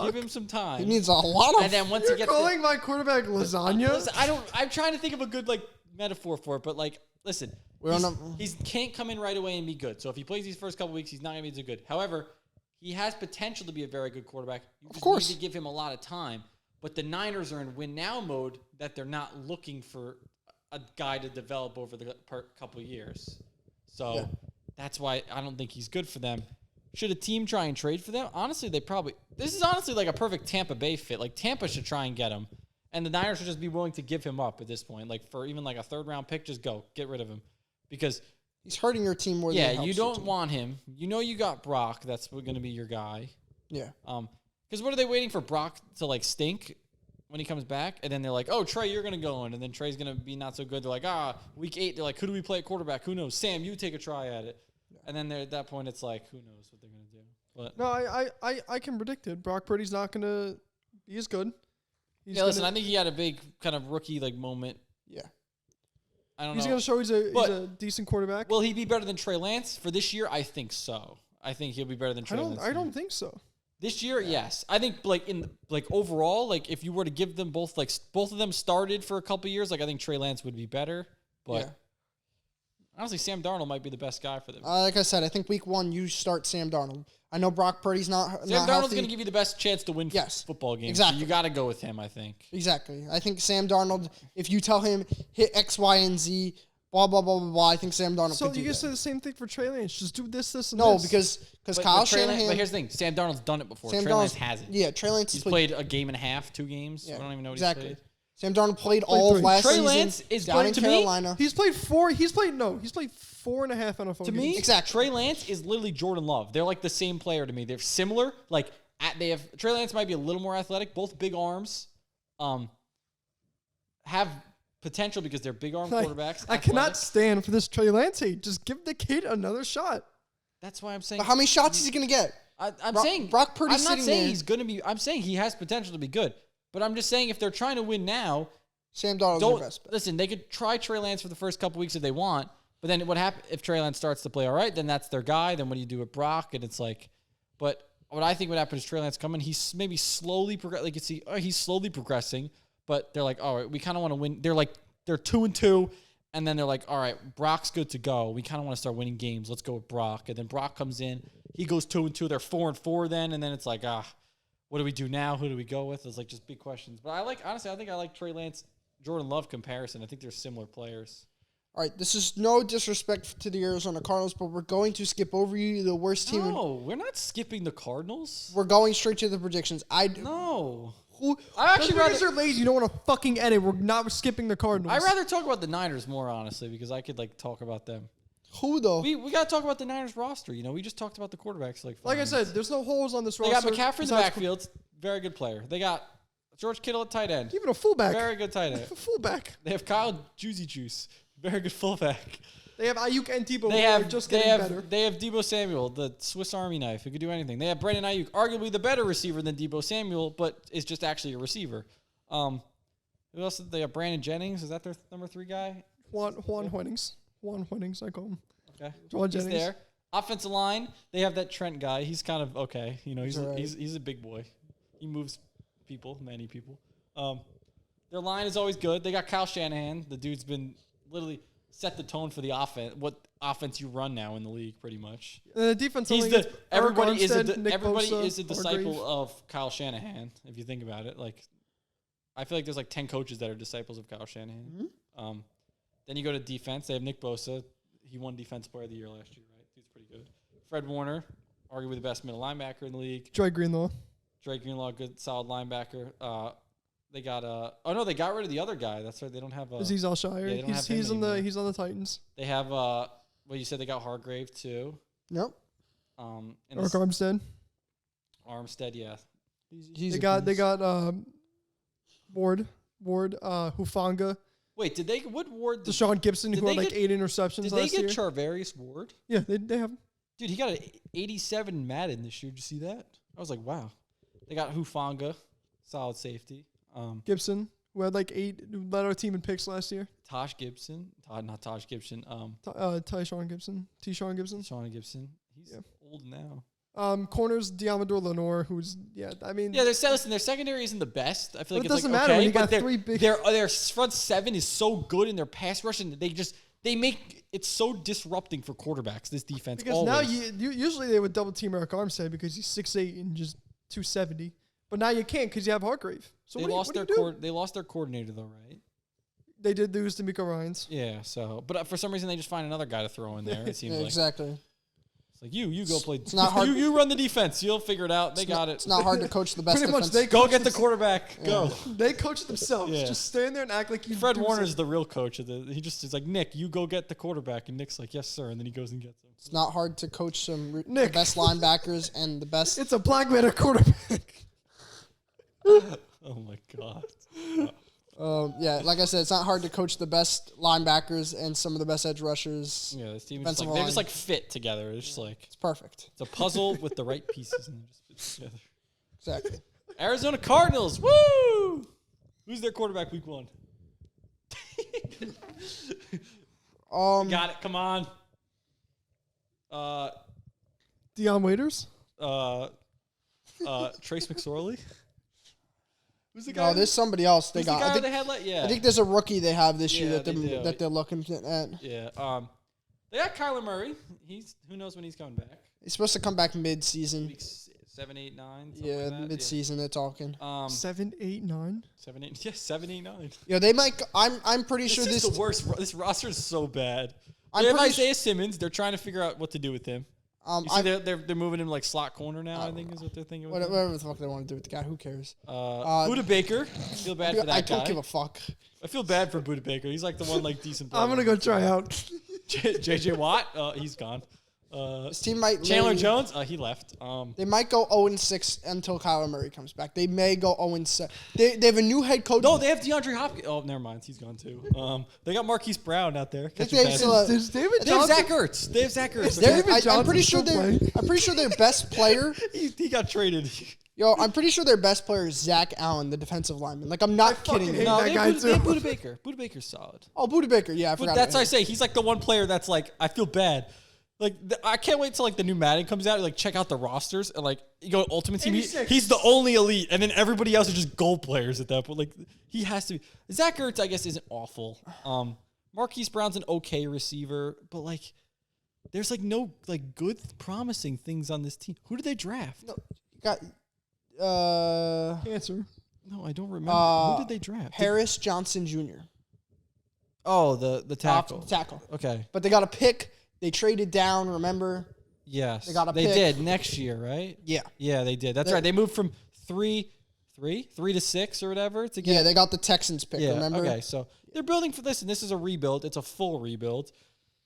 [SPEAKER 2] Give him some time.
[SPEAKER 1] He needs a lot of.
[SPEAKER 2] and then once
[SPEAKER 3] You're
[SPEAKER 2] he gets
[SPEAKER 3] calling my quarterback lasagna?
[SPEAKER 2] Listen, I'm trying to think of a good like metaphor for it, but like listen,
[SPEAKER 1] We're on
[SPEAKER 2] he can't come in right away and be good. So if he plays these first couple weeks, he's not gonna be so good. However, he has potential to be a very good quarterback. You just
[SPEAKER 1] course.
[SPEAKER 2] need to give him a lot of time. But the Niners are in win now mode that they're not looking for a guy to develop over the couple years. So
[SPEAKER 1] Yeah.
[SPEAKER 2] that's why I don't think he's good for them. Should a team try and trade for them? Honestly, this is honestly like a perfect Tampa Bay fit. Like Tampa should try and get him. And the Niners should just be willing to give him up at this point. Like for even like a 3rd round pick, just go. Get rid of him. Because
[SPEAKER 1] He's hurting your team more than he
[SPEAKER 2] yeah,
[SPEAKER 1] helps
[SPEAKER 2] you
[SPEAKER 1] your
[SPEAKER 2] don't
[SPEAKER 1] team.
[SPEAKER 2] want him. You know you got Brock. That's going to be your guy.
[SPEAKER 1] Yeah.
[SPEAKER 2] Because what are they waiting for Brock to like stink? when he comes back, and then they're like, "Oh, Trey, you're gonna go in," and then Trey's gonna be not so good. They're like, week 8. They're like, "Who do we play at quarterback? Who knows? Sam, you take a try at it." And then at that point, it's like, who knows what they're gonna do? But
[SPEAKER 3] No, I can predict it. Brock Purdy's not gonna be as good.
[SPEAKER 2] Listen, I think he had a big kind of rookie moment.
[SPEAKER 1] Yeah.
[SPEAKER 2] I don't know.
[SPEAKER 3] He's gonna show he's a decent quarterback.
[SPEAKER 2] Will he be better than Trey Lance for this year? I think so. I think he'll be better than Trey Lance.
[SPEAKER 3] I don't think so.
[SPEAKER 2] This year, yes. I think overall, if you were to give them both both of them started for a couple years, I think Trey Lance would be better. But honestly, Sam Darnold might be the best guy for them.
[SPEAKER 1] Like I said, I think week 1 you start Sam Darnold. I know Brock Purdy's not
[SPEAKER 2] Darnold's going to give you the best chance to win football games.
[SPEAKER 1] Exactly.
[SPEAKER 2] So you got to go with him, I think.
[SPEAKER 1] Exactly. I think Sam Darnold, if you tell him hit X, Y, and Z, blah, blah, blah, blah, blah, I think Sam Darnold
[SPEAKER 3] So
[SPEAKER 1] could do
[SPEAKER 3] you can
[SPEAKER 1] that.
[SPEAKER 3] say the same thing for Trey Lance. Just do this, and this.
[SPEAKER 1] No, because Kyle Shanahan.
[SPEAKER 2] But here's the thing. Sam Darnold's done it before.
[SPEAKER 1] Sam
[SPEAKER 2] Trey Lance
[SPEAKER 1] Darnold's-
[SPEAKER 2] hasn't.
[SPEAKER 1] Yeah, Trey Lance
[SPEAKER 2] He's
[SPEAKER 1] has
[SPEAKER 2] played a game and a half, 2 games.
[SPEAKER 1] Yeah,
[SPEAKER 2] I don't even know what
[SPEAKER 1] exactly.
[SPEAKER 2] he's played.
[SPEAKER 1] Sam Darnold played all of
[SPEAKER 3] 3.
[SPEAKER 1] last
[SPEAKER 2] Trey
[SPEAKER 1] season
[SPEAKER 2] Lance is
[SPEAKER 1] down in
[SPEAKER 2] to me-
[SPEAKER 1] Carolina.
[SPEAKER 3] He's played 4. He's played 4.5 NFL
[SPEAKER 2] To
[SPEAKER 3] games.
[SPEAKER 2] me,
[SPEAKER 1] Exactly.
[SPEAKER 2] Trey Lance is literally Jordan Love. They're like the same player to me. They're similar. Trey Lance might be a little more athletic. Both big arms. Have potential because they're big arm quarterbacks.
[SPEAKER 3] I cannot
[SPEAKER 2] athletic.
[SPEAKER 3] stand for this Trey Lance hate. Just give the kid another shot.
[SPEAKER 2] That's why I'm saying.
[SPEAKER 1] But how many shots is he going to get?
[SPEAKER 2] I'm
[SPEAKER 1] Brock-
[SPEAKER 2] saying
[SPEAKER 1] Brock Purdy's
[SPEAKER 2] I'm not
[SPEAKER 1] sitting
[SPEAKER 2] saying
[SPEAKER 1] there.
[SPEAKER 2] he's going to be. I'm saying he has potential to be good. But I'm just saying if they're trying to win now,
[SPEAKER 1] Sam Darnold's your
[SPEAKER 2] don't
[SPEAKER 1] best bet.
[SPEAKER 2] listen. They could try Trey Lance for the first couple weeks if they want. But then what happens if Trey Lance starts to play all right? Then that's their guy. Then what do you do with Brock? And it's like, but what I think would happen is Trey Lance coming. He's maybe slowly progress. Like you see, he's slowly progressing. But they're like, all right, we kind of want to win. They're 2-2, and then they're like, all right, Brock's good to go. We kind of want to start winning games. Let's go with Brock. And then Brock comes in. He goes 2-2. They're 4-4 then, and then it's like, what do we do now? Who do we go with? It's like just big questions. But honestly, I think I like Trey Lance, Jordan Love comparison. I think they're similar players.
[SPEAKER 1] All right, this is no disrespect to the Arizona Cardinals, but we're going to skip over you, the worst team.
[SPEAKER 2] No, we're not skipping the Cardinals.
[SPEAKER 1] We're going straight to the predictions.
[SPEAKER 2] No.
[SPEAKER 3] I
[SPEAKER 2] I actually
[SPEAKER 3] guys
[SPEAKER 2] rather
[SPEAKER 3] are lazy. You don't want to fucking edit. We're not skipping the Cardinals.
[SPEAKER 2] I'd rather talk about the Niners more, honestly, because I could talk about them.
[SPEAKER 1] Who though?
[SPEAKER 2] We got to talk about the Niners roster. We just talked about the quarterbacks.
[SPEAKER 3] Like
[SPEAKER 2] 5
[SPEAKER 3] I said,
[SPEAKER 2] minutes.
[SPEAKER 3] there's no holes on this
[SPEAKER 2] They
[SPEAKER 3] roster.
[SPEAKER 2] got McCaffrey in the
[SPEAKER 3] besides-
[SPEAKER 2] backfield. Very good player. They got George Kittle at tight end.
[SPEAKER 3] Even a fullback.
[SPEAKER 2] Very good tight end.
[SPEAKER 3] A fullback.
[SPEAKER 2] They have Kyle Juicy Juice. Very good fullback.
[SPEAKER 3] They have Ayuk and Debo.
[SPEAKER 2] They
[SPEAKER 3] who are
[SPEAKER 2] have
[SPEAKER 3] just
[SPEAKER 2] they
[SPEAKER 3] getting
[SPEAKER 2] have
[SPEAKER 3] better.
[SPEAKER 2] they have Debo Samuel, the Swiss Army knife, who could do anything. They have Brandon Ayuk, arguably the better receiver than Debo Samuel, but is just actually a receiver. Who else did they have? Brandon Jennings, is that their number 3 guy?
[SPEAKER 3] Juan Hennings. Juan Hennings, I call him.
[SPEAKER 2] Okay,
[SPEAKER 3] Juan
[SPEAKER 2] he's
[SPEAKER 3] Jennings.
[SPEAKER 2] there. Offensive line, they have that Trent guy. He's kind of okay. He's
[SPEAKER 1] All right.
[SPEAKER 2] he's a big boy. He moves many people. Their line is always good. They got Kyle Shanahan. The dude's been literally set the tone for the offense. What offense you run now in the league, pretty much.
[SPEAKER 3] The defense.
[SPEAKER 2] He's
[SPEAKER 3] only
[SPEAKER 2] the
[SPEAKER 3] gets
[SPEAKER 2] everybody
[SPEAKER 3] Eric
[SPEAKER 2] is a
[SPEAKER 3] Armstead, Nick
[SPEAKER 2] everybody
[SPEAKER 3] Bosa,
[SPEAKER 2] is a disciple
[SPEAKER 3] Hargrave.
[SPEAKER 2] of Kyle Shanahan. If you think about it, I feel like there's 10 coaches that are disciples of Kyle Shanahan.
[SPEAKER 1] Mm-hmm.
[SPEAKER 2] Then you go to defense. They have Nick Bosa. He won Defensive Player of the Year last year, right? He's pretty good. Fred Warner, arguably the best middle linebacker in the league.
[SPEAKER 3] Dre Greenlaw.
[SPEAKER 2] Drake Greenlaw, good solid linebacker. They got they got rid of the other guy. That's right. They don't have
[SPEAKER 3] Aziz Al-Shire.
[SPEAKER 2] yeah, they don't have him
[SPEAKER 3] he's on
[SPEAKER 2] anymore.
[SPEAKER 3] he's on the Titans.
[SPEAKER 2] They have you said they got Hargrave too.
[SPEAKER 1] Nope.
[SPEAKER 2] And
[SPEAKER 3] Eric Armstead.
[SPEAKER 2] Armstead, yeah.
[SPEAKER 1] He's
[SPEAKER 3] They
[SPEAKER 1] a
[SPEAKER 3] got
[SPEAKER 1] beast.
[SPEAKER 3] Ward, Hufanga,
[SPEAKER 2] Wait, did they what Ward
[SPEAKER 3] Deshaun Gibson,
[SPEAKER 2] did
[SPEAKER 3] who had
[SPEAKER 2] they
[SPEAKER 3] 8 interceptions
[SPEAKER 2] did they
[SPEAKER 3] last
[SPEAKER 2] get
[SPEAKER 3] year.
[SPEAKER 2] Charvarius Ward?
[SPEAKER 3] Yeah, they have.
[SPEAKER 2] Dude, he got an 87 Madden this year. Did you see that? I was like, wow. They got Hufanga, solid safety.
[SPEAKER 3] Gibson, who had 8, who led our team in picks last year.
[SPEAKER 2] Tosh Gibson. Not Tosh Gibson.
[SPEAKER 3] Tyshawn Gibson. T-Shawn Gibson.
[SPEAKER 2] Shawn Gibson. He's old now.
[SPEAKER 3] Corners, Diamador Lenore, who's, yeah, I mean.
[SPEAKER 2] Yeah, their secondary isn't the best. I feel
[SPEAKER 3] But
[SPEAKER 2] like
[SPEAKER 3] it
[SPEAKER 2] it's
[SPEAKER 3] doesn't
[SPEAKER 2] like
[SPEAKER 3] matter
[SPEAKER 2] okay,
[SPEAKER 3] when you
[SPEAKER 2] but
[SPEAKER 3] got 3 big.
[SPEAKER 2] their front 7 is so good in their pass rush, and they make it so disrupting for quarterbacks. This defense
[SPEAKER 3] Because
[SPEAKER 2] always.
[SPEAKER 3] now you usually they would double team Eric Armstead because he's 6'8" and just 270. But now you can't because you have Hargrave. So
[SPEAKER 2] they
[SPEAKER 3] what
[SPEAKER 2] lost
[SPEAKER 3] do you
[SPEAKER 2] their
[SPEAKER 3] do?
[SPEAKER 2] they lost their coordinator though, right?
[SPEAKER 3] They did lose to Miko Ryans.
[SPEAKER 2] Yeah. So, but for some reason they just find another guy to throw in there. It seems
[SPEAKER 1] Yeah,
[SPEAKER 2] like
[SPEAKER 1] exactly.
[SPEAKER 2] it's like you go play.
[SPEAKER 1] It's not hard-
[SPEAKER 2] You run the defense. You'll figure it out. They
[SPEAKER 1] It's
[SPEAKER 2] got
[SPEAKER 1] not-
[SPEAKER 2] it.
[SPEAKER 1] It's not hard to coach the best
[SPEAKER 3] Pretty much
[SPEAKER 1] defense.
[SPEAKER 3] they
[SPEAKER 2] Go
[SPEAKER 3] coach
[SPEAKER 2] get the
[SPEAKER 3] them-
[SPEAKER 2] quarterback. Go.
[SPEAKER 3] They coach themselves.
[SPEAKER 2] Yeah.
[SPEAKER 3] Just stand there and act like you.
[SPEAKER 2] Fred
[SPEAKER 3] do
[SPEAKER 2] Warner's
[SPEAKER 3] something.
[SPEAKER 2] the real coach of the. He just is like, Nick, you go get the quarterback, and Nick's like, yes, sir, and then he goes and gets him.
[SPEAKER 1] It's not hard to coach the
[SPEAKER 3] Nick.
[SPEAKER 1] best linebackers and the best.
[SPEAKER 3] It's a black man at quarterback.
[SPEAKER 2] Oh my god.
[SPEAKER 1] Yeah, like I said, it's not hard to coach the best linebackers and some of the best edge rushers.
[SPEAKER 2] Yeah, this team is just
[SPEAKER 1] Defensive
[SPEAKER 2] like, they
[SPEAKER 1] line.
[SPEAKER 2] just like fit together. It's just like
[SPEAKER 1] It's perfect.
[SPEAKER 2] it's a puzzle with the right pieces and they just fit together.
[SPEAKER 1] Exactly.
[SPEAKER 2] Arizona Cardinals, woo! Who's their quarterback week 1? Got it. Come on.
[SPEAKER 3] Deion Waiters.
[SPEAKER 2] Trace McSorley. Who's the guy?
[SPEAKER 1] No, there's somebody else they
[SPEAKER 2] who's the
[SPEAKER 1] got.
[SPEAKER 2] guy
[SPEAKER 1] I think,
[SPEAKER 2] they had yeah.
[SPEAKER 1] I think there's a rookie they have this year
[SPEAKER 2] Yeah,
[SPEAKER 1] that they're looking at.
[SPEAKER 2] Yeah. They got Kyler Murray. Who knows when he's coming back?
[SPEAKER 1] He's supposed to come back mid-season.
[SPEAKER 2] Weeks 7, 8, 9.
[SPEAKER 1] Yeah,
[SPEAKER 2] like that.
[SPEAKER 1] mid-season they're talking.
[SPEAKER 3] 7, 8, 9.
[SPEAKER 2] 7, 8. Yeah, 7, 8, 9.
[SPEAKER 1] Yeah, they might. I'm pretty sure
[SPEAKER 2] This
[SPEAKER 1] this.
[SPEAKER 2] is the worst. This roster is so bad.
[SPEAKER 1] I'm
[SPEAKER 2] They have
[SPEAKER 1] pretty
[SPEAKER 2] Isaiah Simmons. They're trying to figure out what to do with him. You see,
[SPEAKER 1] I,
[SPEAKER 2] they're moving him like slot corner now. I think is what they're thinking. With him.
[SPEAKER 1] whatever the fuck they want to do with the guy, who cares?
[SPEAKER 2] Buda Baker. Feel bad for that
[SPEAKER 1] I
[SPEAKER 2] guy.
[SPEAKER 1] don't give a fuck.
[SPEAKER 2] I feel bad for Buda Baker. He's like the one like decent player.
[SPEAKER 3] I'm gonna go try out.
[SPEAKER 2] JJ Watt. He's gone.
[SPEAKER 1] This team might.
[SPEAKER 2] Chandler
[SPEAKER 1] literally-
[SPEAKER 2] Jones. He left.
[SPEAKER 1] They might go 0-6 until Kyler Murray comes back. They may go 0-7. They have a new head coach.
[SPEAKER 2] No, they have DeAndre Hopkins. Oh, never mind. He's gone too. They got Marquise Brown out there.
[SPEAKER 1] think
[SPEAKER 2] catching
[SPEAKER 1] they
[SPEAKER 2] passes.
[SPEAKER 1] still have-
[SPEAKER 3] Does David
[SPEAKER 2] They have
[SPEAKER 3] Johnson?
[SPEAKER 2] Zach Ertz. They have Zach Ertz.
[SPEAKER 1] They're-
[SPEAKER 3] David
[SPEAKER 1] I'm
[SPEAKER 3] Johnson
[SPEAKER 1] pretty sure
[SPEAKER 3] still
[SPEAKER 1] they're.
[SPEAKER 3] playing?
[SPEAKER 1] I'm pretty sure their best player.
[SPEAKER 2] He got traded.
[SPEAKER 1] Yo, I'm pretty sure their best player is Zach Allen, the defensive lineman. Like I'm not kidding
[SPEAKER 3] hate
[SPEAKER 1] you.
[SPEAKER 2] No,
[SPEAKER 3] that
[SPEAKER 2] they
[SPEAKER 3] guy
[SPEAKER 2] have Buda, they have
[SPEAKER 3] too.
[SPEAKER 2] Buda Baker. Buda Baker's solid.
[SPEAKER 1] Oh, Buda Baker. Yeah, I
[SPEAKER 2] But
[SPEAKER 1] forgot.
[SPEAKER 2] that's
[SPEAKER 1] about
[SPEAKER 2] why I
[SPEAKER 1] him.
[SPEAKER 2] say he's like the one player that's like I feel bad. Like I can't wait till like the new Madden comes out. Like check out the rosters and like you go Ultimate Team.
[SPEAKER 3] 86.
[SPEAKER 2] He's the only elite, and then everybody else are just gold players at that point. Like he has to be. Zach Ertz, I guess, isn't awful. Marquise Brown's an okay receiver, but like there's like no like good promising things on this team. Who did they draft?
[SPEAKER 1] No, got
[SPEAKER 3] Answer.
[SPEAKER 2] No, I don't remember. Who did they draft?
[SPEAKER 1] Harris Johnson Jr.
[SPEAKER 2] The tackle.
[SPEAKER 1] Tackle.
[SPEAKER 2] Okay.
[SPEAKER 1] But they got a pick. They traded down. Remember?
[SPEAKER 2] Yes.
[SPEAKER 1] They got a
[SPEAKER 2] They
[SPEAKER 1] pick.
[SPEAKER 2] did next year, right?
[SPEAKER 1] Yeah.
[SPEAKER 2] Yeah, they did. That's
[SPEAKER 1] They're-
[SPEAKER 2] right. They moved from 3 to 6 or whatever to get.
[SPEAKER 1] Yeah, they got the Texans pick.
[SPEAKER 2] Yeah,
[SPEAKER 1] Remember?
[SPEAKER 2] okay. So they're building for this, and this is a rebuild. It's a full rebuild.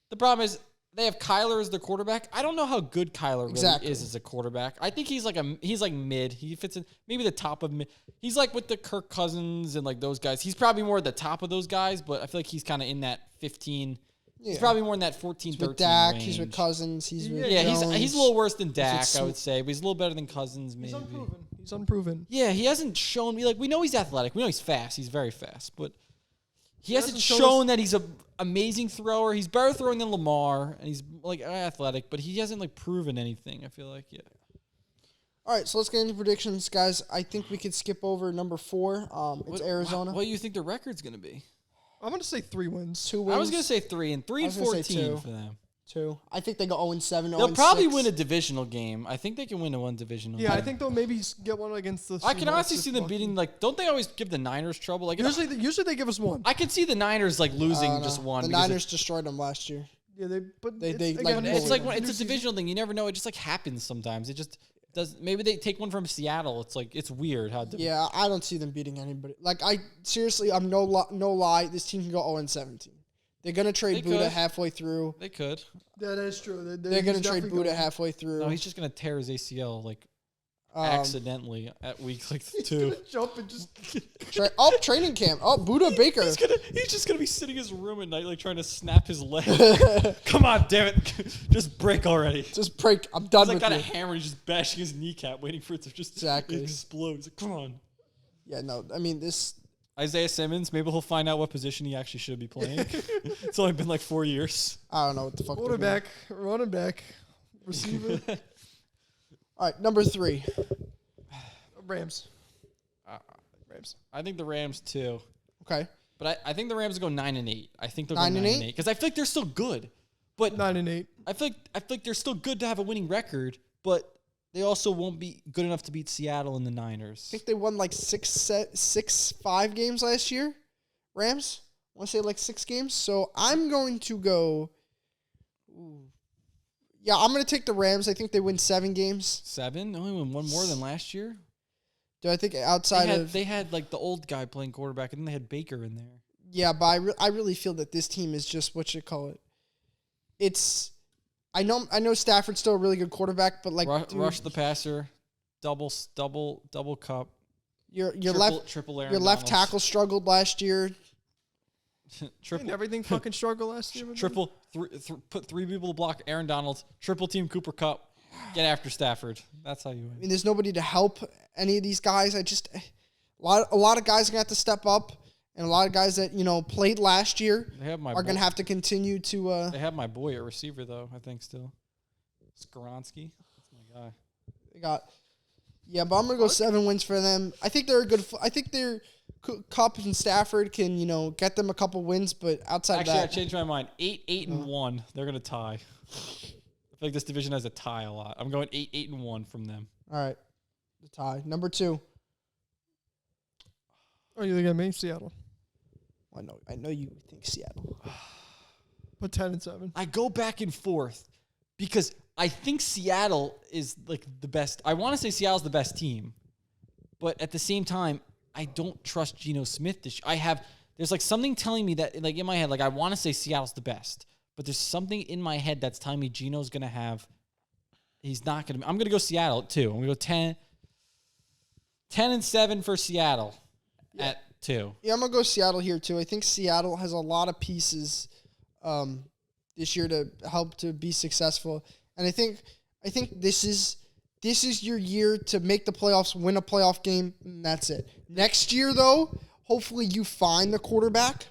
[SPEAKER 2] The problem is they have Kyler as the quarterback. I don't know how good Kyler really
[SPEAKER 1] Exactly.
[SPEAKER 2] is as a quarterback. I think he's like mid. He fits in maybe the top of mid. He's like with the Kirk Cousins and like those guys. He's probably more at the top of those guys, but I feel like he's kind of in that 15. He's
[SPEAKER 1] Yeah.
[SPEAKER 2] probably more in that 14,
[SPEAKER 1] He's
[SPEAKER 2] 13
[SPEAKER 1] with Dak.
[SPEAKER 2] range.
[SPEAKER 1] He's with Cousins. He's with
[SPEAKER 2] Yeah,
[SPEAKER 1] Jones.
[SPEAKER 2] he's a little worse than Dak,
[SPEAKER 1] with
[SPEAKER 2] I would say, but he's a little better than Cousins, maybe.
[SPEAKER 3] He's unproven. He's unproven.
[SPEAKER 2] Yeah, he hasn't shown me we know he's athletic. We know he's fast. He's very fast, but he hasn't
[SPEAKER 3] hasn't shown
[SPEAKER 2] shown that he's an amazing thrower. He's better throwing than Lamar, and he's like athletic, but he hasn't like proven anything. I feel like
[SPEAKER 1] All right, so let's get into predictions, guys. I think we could skip over number 4. It's Arizona.
[SPEAKER 2] What do you think the record's gonna be?
[SPEAKER 3] I'm gonna say 3 wins.
[SPEAKER 1] 2 wins.
[SPEAKER 2] I was gonna say 3 and
[SPEAKER 1] I was gonna say
[SPEAKER 2] 14
[SPEAKER 1] 2.
[SPEAKER 2] for them.
[SPEAKER 1] 2. I think they go 0-7.
[SPEAKER 2] They'll probably
[SPEAKER 1] 0-6.
[SPEAKER 2] win a divisional game. I think they can win one divisional.
[SPEAKER 3] Yeah,
[SPEAKER 2] game.
[SPEAKER 3] I think they'll maybe get one against the.
[SPEAKER 2] I can
[SPEAKER 3] Seahawks
[SPEAKER 2] honestly
[SPEAKER 3] if
[SPEAKER 2] see them
[SPEAKER 3] lucky.
[SPEAKER 2] beating. Like, don't they always give the Niners trouble? Like,
[SPEAKER 3] Usually they give us one.
[SPEAKER 2] I could see the Niners like losing
[SPEAKER 1] No,
[SPEAKER 2] just one.
[SPEAKER 1] The
[SPEAKER 2] because
[SPEAKER 1] Niners destroyed them last year.
[SPEAKER 3] Yeah, they
[SPEAKER 1] They, like,
[SPEAKER 3] again,
[SPEAKER 2] It's like
[SPEAKER 1] New
[SPEAKER 2] it's a divisional thing. You never know. It just like happens sometimes. It just does. Maybe they take one from Seattle. It's like it's weird how.
[SPEAKER 1] Yeah, I don't see them beating anybody. Like seriously, I'm no lie. This team can go 0-17. They're gonna trade
[SPEAKER 2] They
[SPEAKER 1] Buda
[SPEAKER 2] could.
[SPEAKER 1] halfway through.
[SPEAKER 2] They could.
[SPEAKER 3] That is true.
[SPEAKER 1] They're gonna trade Buda halfway through.
[SPEAKER 2] No, he's just gonna tear his ACL like
[SPEAKER 1] Um,
[SPEAKER 2] accidentally at week like 2.
[SPEAKER 3] Jump and just.
[SPEAKER 1] Training camp. Oh, Buda Baker.
[SPEAKER 2] He's just gonna be sitting in his room at night like trying to snap his leg. Come on, damn it! Just break already.
[SPEAKER 1] Just break. I'm done
[SPEAKER 2] He's like
[SPEAKER 1] with
[SPEAKER 2] got a
[SPEAKER 1] you.
[SPEAKER 2] hammer. He's just bashing his kneecap, waiting for it to just
[SPEAKER 1] Exactly.
[SPEAKER 2] explode. He's like, come on.
[SPEAKER 1] Yeah, no. I mean, this.
[SPEAKER 2] Isaiah Simmons, maybe he'll find out what position he actually should be playing. It's only been like 4 years.
[SPEAKER 1] I don't know what the fuck. they're doing.
[SPEAKER 3] Quarterback, running back, receiver,
[SPEAKER 1] All right, number 3.
[SPEAKER 3] Rams. Rams.
[SPEAKER 2] I think the Rams too,
[SPEAKER 1] Okay.
[SPEAKER 2] but I think the Rams will go 9-8. I think they'll
[SPEAKER 1] 9
[SPEAKER 2] go
[SPEAKER 1] and
[SPEAKER 2] 9
[SPEAKER 1] 8?
[SPEAKER 2] and 8 because I feel like they're still good, but
[SPEAKER 3] 9-8.
[SPEAKER 2] I feel like they're still good to have a winning record, but they also won't be good enough to beat Seattle and the Niners.
[SPEAKER 1] I think they won like 5 games last year. Rams. I want to say like 6 games. So I'm going to go. Yeah, I'm going to take the Rams. I think they win 7 games.
[SPEAKER 2] 7? They only won one more than last year.
[SPEAKER 1] Do I think outside of
[SPEAKER 2] They had like the old guy playing quarterback, and then they had Baker in there.
[SPEAKER 1] yeah, but I really feel that this team is just what you call it. It's I know Stafford's still a really good quarterback, but like dude,
[SPEAKER 2] Rush the passer, double cup.
[SPEAKER 1] Your
[SPEAKER 2] triple Aaron
[SPEAKER 1] your left
[SPEAKER 2] Donalds.
[SPEAKER 1] tackle struggled last year.
[SPEAKER 3] Didn't everything fucking struggle last year?
[SPEAKER 2] Put 3 people to block Aaron Donalds. Triple team Cooper Kupp. Get after Stafford. That's how you win.
[SPEAKER 1] I mean, there's nobody to help any of these guys. A lot of guys are gonna have to step up, and a lot of guys that played last year are gonna have to continue to.
[SPEAKER 2] They have my boy at receiver though. I think still. Skoronski. That's my guy.
[SPEAKER 1] They got. Yeah, but I'm gonna go 7 wins for them. I think they're a good. I think they're Kupp and Stafford can get them a couple wins, but outside
[SPEAKER 2] Actually,
[SPEAKER 1] of that,
[SPEAKER 2] I changed my mind. 8-1. They're gonna tie. I feel like this division has a tie a lot. I'm going 8-1 from them.
[SPEAKER 1] All right, the tie. Number 2.
[SPEAKER 3] Oh, you think I mean Seattle?
[SPEAKER 1] I know you think Seattle.
[SPEAKER 3] But 10-7.
[SPEAKER 2] I go back and forth because I think Seattle is like the best. I want to say Seattle's the best team, but at the same time, I don't trust Geno Smith. There's like something telling me that, like in my head, like I want to say Seattle's the best, but there's something in my head that's telling me Geno's gonna have. He's not gonna. I'm gonna go Seattle too. I'm gonna go 10-7 for Seattle at 2.
[SPEAKER 1] Yeah, I'm gonna go Seattle here too. I think Seattle has a lot of pieces this year to help to be successful, and I think this is your year to make the playoffs, win a playoff game, and that's it. Next year, though, hopefully you find the quarterback.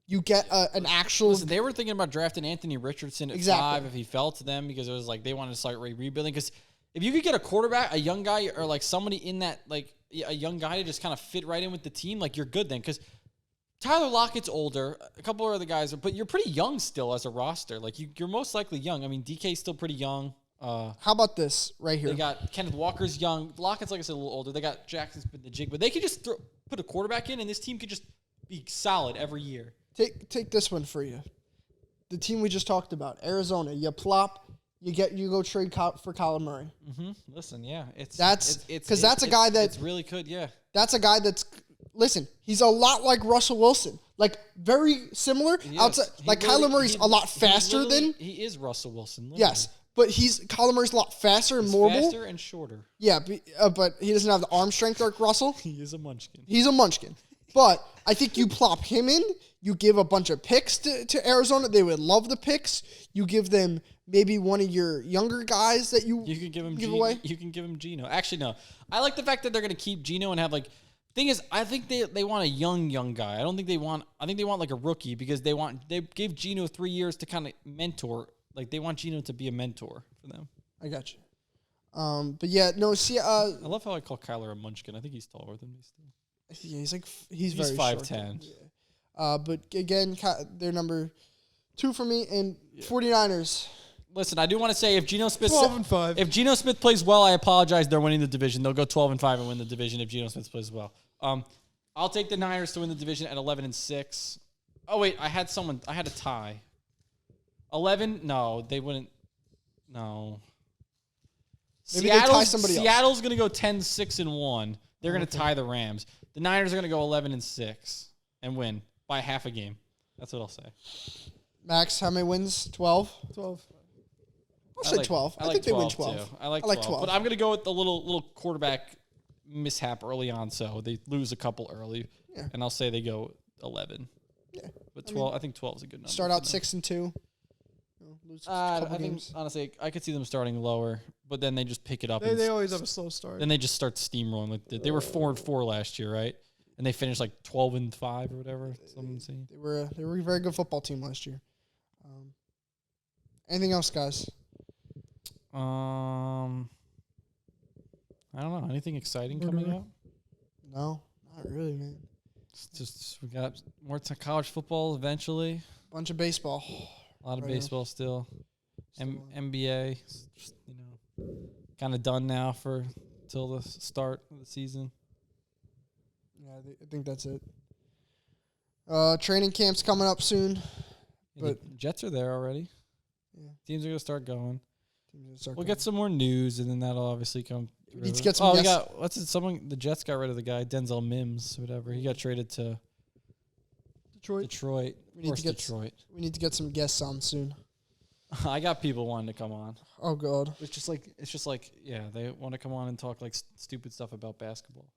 [SPEAKER 1] You get an actual.
[SPEAKER 2] Listen, they were thinking about drafting Anthony Richardson at 5 if he fell to them because it was like they wanted to start rebuilding. Because if you could get a quarterback, a young guy, or like somebody in that, like a young guy to just kind of fit right in with the team, like you're good then. Because Tyler Lockett's older, a couple of other guys, but you're pretty young still as a roster. Like you're most likely young. I mean, DK's still pretty young.
[SPEAKER 1] How about this right here?
[SPEAKER 2] They got Kenneth Walker's young. Lockett's, like I said, a little older. They got Jackson Smith the jig, but they could just put a quarterback in, and this team could just be solid every year.
[SPEAKER 1] Take this one for you. The team we just talked about, Arizona. You plop, you go trade for Kyler Murray.
[SPEAKER 2] Mm-hmm. Listen, yeah,
[SPEAKER 1] that's a guy that
[SPEAKER 2] it's really good. Yeah,
[SPEAKER 1] that's a guy that's. Listen, he's a lot like Russell Wilson, like very similar. Outside, like Kyler Murray's a lot faster than
[SPEAKER 2] he is Russell Wilson. Literally.
[SPEAKER 1] Yes, but Kyler Murray's a lot faster and more mobile.
[SPEAKER 2] Faster and shorter.
[SPEAKER 1] Yeah, but he doesn't have the arm strength like Russell.
[SPEAKER 2] He is a munchkin.
[SPEAKER 1] He's a munchkin. But I think you plop him in. You give a bunch of picks to Arizona. They would love the picks. You give them maybe one of your younger guys that you
[SPEAKER 2] can give him
[SPEAKER 1] away.
[SPEAKER 2] You can give him Geno. Actually, no. I like the fact that they're going to keep Geno and have like. Thing is, I think they want a young guy. I think they want like a rookie because they gave Geno 3 years to kind of mentor. Like they want Geno to be a mentor for them.
[SPEAKER 1] I got you. But yeah, no. See,
[SPEAKER 2] I love how I call Kyler a munchkin. I think he's taller than me still.
[SPEAKER 1] Yeah, he's very
[SPEAKER 2] 5'10".
[SPEAKER 1] Yeah. But again, they're number 2 for me, and 49ers.
[SPEAKER 2] Listen, I do want to say if Geno Smith
[SPEAKER 3] 12-5.
[SPEAKER 2] If Geno Smith plays well, I apologize. They're winning the division. They'll go 12-5 and win the division if Geno Smith plays well. I'll take the Niners to win the division at 11-6. Oh wait, I had a tie. 11? No, they wouldn't. No.
[SPEAKER 1] Maybe they tie somebody else.
[SPEAKER 2] Seattle's going to go 10-6-1. They're going to tie the Rams. The Niners are going to go 11-6 and win by half a game. That's what I'll say.
[SPEAKER 1] Max, how many wins? 12?
[SPEAKER 3] 12.
[SPEAKER 1] I'll say 12. I think they win 12.
[SPEAKER 2] Too. I like 12. But I'm going to go with the little quarterback mishap early on, so they lose a couple early. Yeah. And I'll say they go 11. Yeah. But 12, I think 12 is a good number.
[SPEAKER 1] Start out 6-2. Lose
[SPEAKER 2] I think, honestly, I could see them starting lower, but then they just pick it up.
[SPEAKER 3] They always have a slow start.
[SPEAKER 2] Then they just start steamrolling. They were 4-4 last year, right? And they finished like 12-5 or whatever.
[SPEAKER 1] They were a very good football team last year. Anything else, guys?
[SPEAKER 2] I don't know. Anything exciting coming up?
[SPEAKER 1] No, not really, man.
[SPEAKER 2] It's just we got more college football eventually.
[SPEAKER 1] Bunch of baseball.
[SPEAKER 2] A lot of baseball still. NBA, just, kind of done now till the start of the season.
[SPEAKER 1] Yeah, I think that's it. Training camp's coming up soon.
[SPEAKER 2] Yeah,
[SPEAKER 1] but
[SPEAKER 2] the Jets are there already. Yeah. Teams are going to start going. We'll get some more news, and then that'll obviously come through.
[SPEAKER 1] We need to get some
[SPEAKER 2] the Jets got rid of the guy, Denzel Mims, whatever. He got traded to Detroit.
[SPEAKER 1] We need to get some guests on soon.
[SPEAKER 2] I got people wanting to come on.
[SPEAKER 1] Oh God.
[SPEAKER 2] It's just like, yeah, they want to come on and talk like stupid stuff about basketball.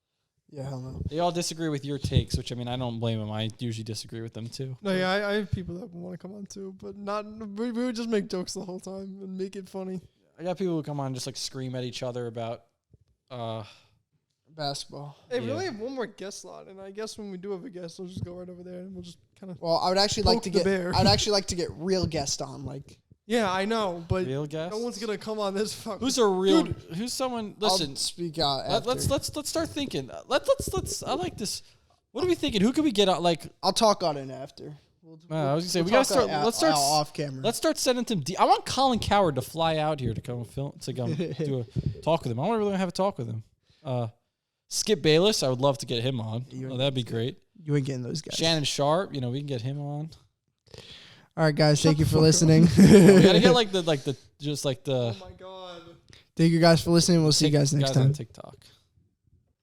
[SPEAKER 1] Yeah, hell no.
[SPEAKER 2] They all disagree with your takes, which I mean, I don't blame them. I usually disagree with them too.
[SPEAKER 3] No, yeah, I have people that want to come on too, but not. We would just make jokes the whole time and make it funny.
[SPEAKER 2] I got people who come on and just like scream at each other about.
[SPEAKER 1] Basketball.
[SPEAKER 3] Hey,
[SPEAKER 2] Yeah.
[SPEAKER 3] we only have one more guest slot, and I guess when we do have a guest, we'll just go right over there and we'll just kind of.
[SPEAKER 1] Well, I would actually like
[SPEAKER 3] Poke
[SPEAKER 1] to
[SPEAKER 3] the
[SPEAKER 1] get.
[SPEAKER 3] bear.
[SPEAKER 1] I'd actually like to get real guests on. Like,
[SPEAKER 3] Yeah, I know, but
[SPEAKER 2] Real guest?
[SPEAKER 3] no one's gonna come on this fucking.
[SPEAKER 2] Who's a real?
[SPEAKER 3] Dude.
[SPEAKER 2] Who's someone?
[SPEAKER 1] I'll
[SPEAKER 2] Listen,
[SPEAKER 1] speak out. After.
[SPEAKER 2] let's start thinking. Let's. I like this. What are we thinking? Who can we get out? Like,
[SPEAKER 1] I'll talk on it after.
[SPEAKER 2] I was gonna say
[SPEAKER 1] We'll
[SPEAKER 2] we gotta
[SPEAKER 1] talk
[SPEAKER 2] start.
[SPEAKER 1] out-
[SPEAKER 2] Let's start.
[SPEAKER 1] off camera.
[SPEAKER 2] Let's start sending them. I want Colin Coward to fly out here to come film to come do a talk with him. I want to really have a talk with him. Skip Bayless, I would love to get him on. Oh, that'd be great.
[SPEAKER 1] You ain't getting those guys.
[SPEAKER 2] Shannon Sharp, we can get him on.
[SPEAKER 1] All right, guys. Thank you for listening.
[SPEAKER 2] We gotta get like the
[SPEAKER 3] Oh my god.
[SPEAKER 1] Thank you guys for listening. We'll see you guys next
[SPEAKER 2] guys on
[SPEAKER 1] time.
[SPEAKER 2] TikTok.